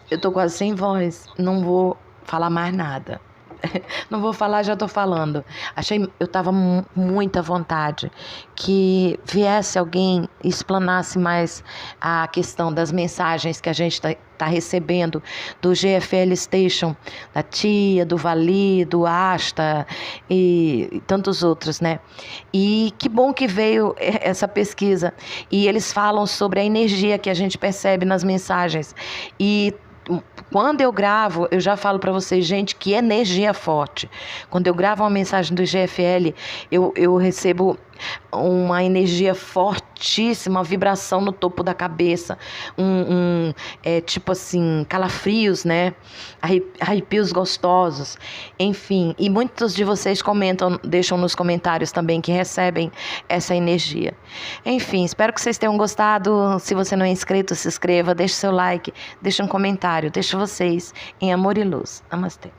eu tô quase sem voz. Não vou falar mais nada. Não vou falar, já tô falando. Eu tava muita vontade que viesse alguém e explanasse mais a questão das mensagens que a gente tá recebendo do GFL Station, da Tia, do Vali, do Asta e tantos outros, né? E que bom que veio essa pesquisa. E eles falam sobre a energia que a gente percebe nas mensagens. E quando eu gravo, eu já falo para vocês, gente, que energia forte. Quando eu gravo uma mensagem do GFL, eu recebo uma energia fortíssima, uma vibração no topo da cabeça, tipo assim, calafrios, né? Arrepios gostosos, enfim. E muitos de vocês comentam, deixam nos comentários também que recebem essa energia. Enfim, espero que vocês tenham gostado. Se você não é inscrito, se inscreva, deixe seu like, deixe um comentário. Deixo vocês em amor e luz. Namastê.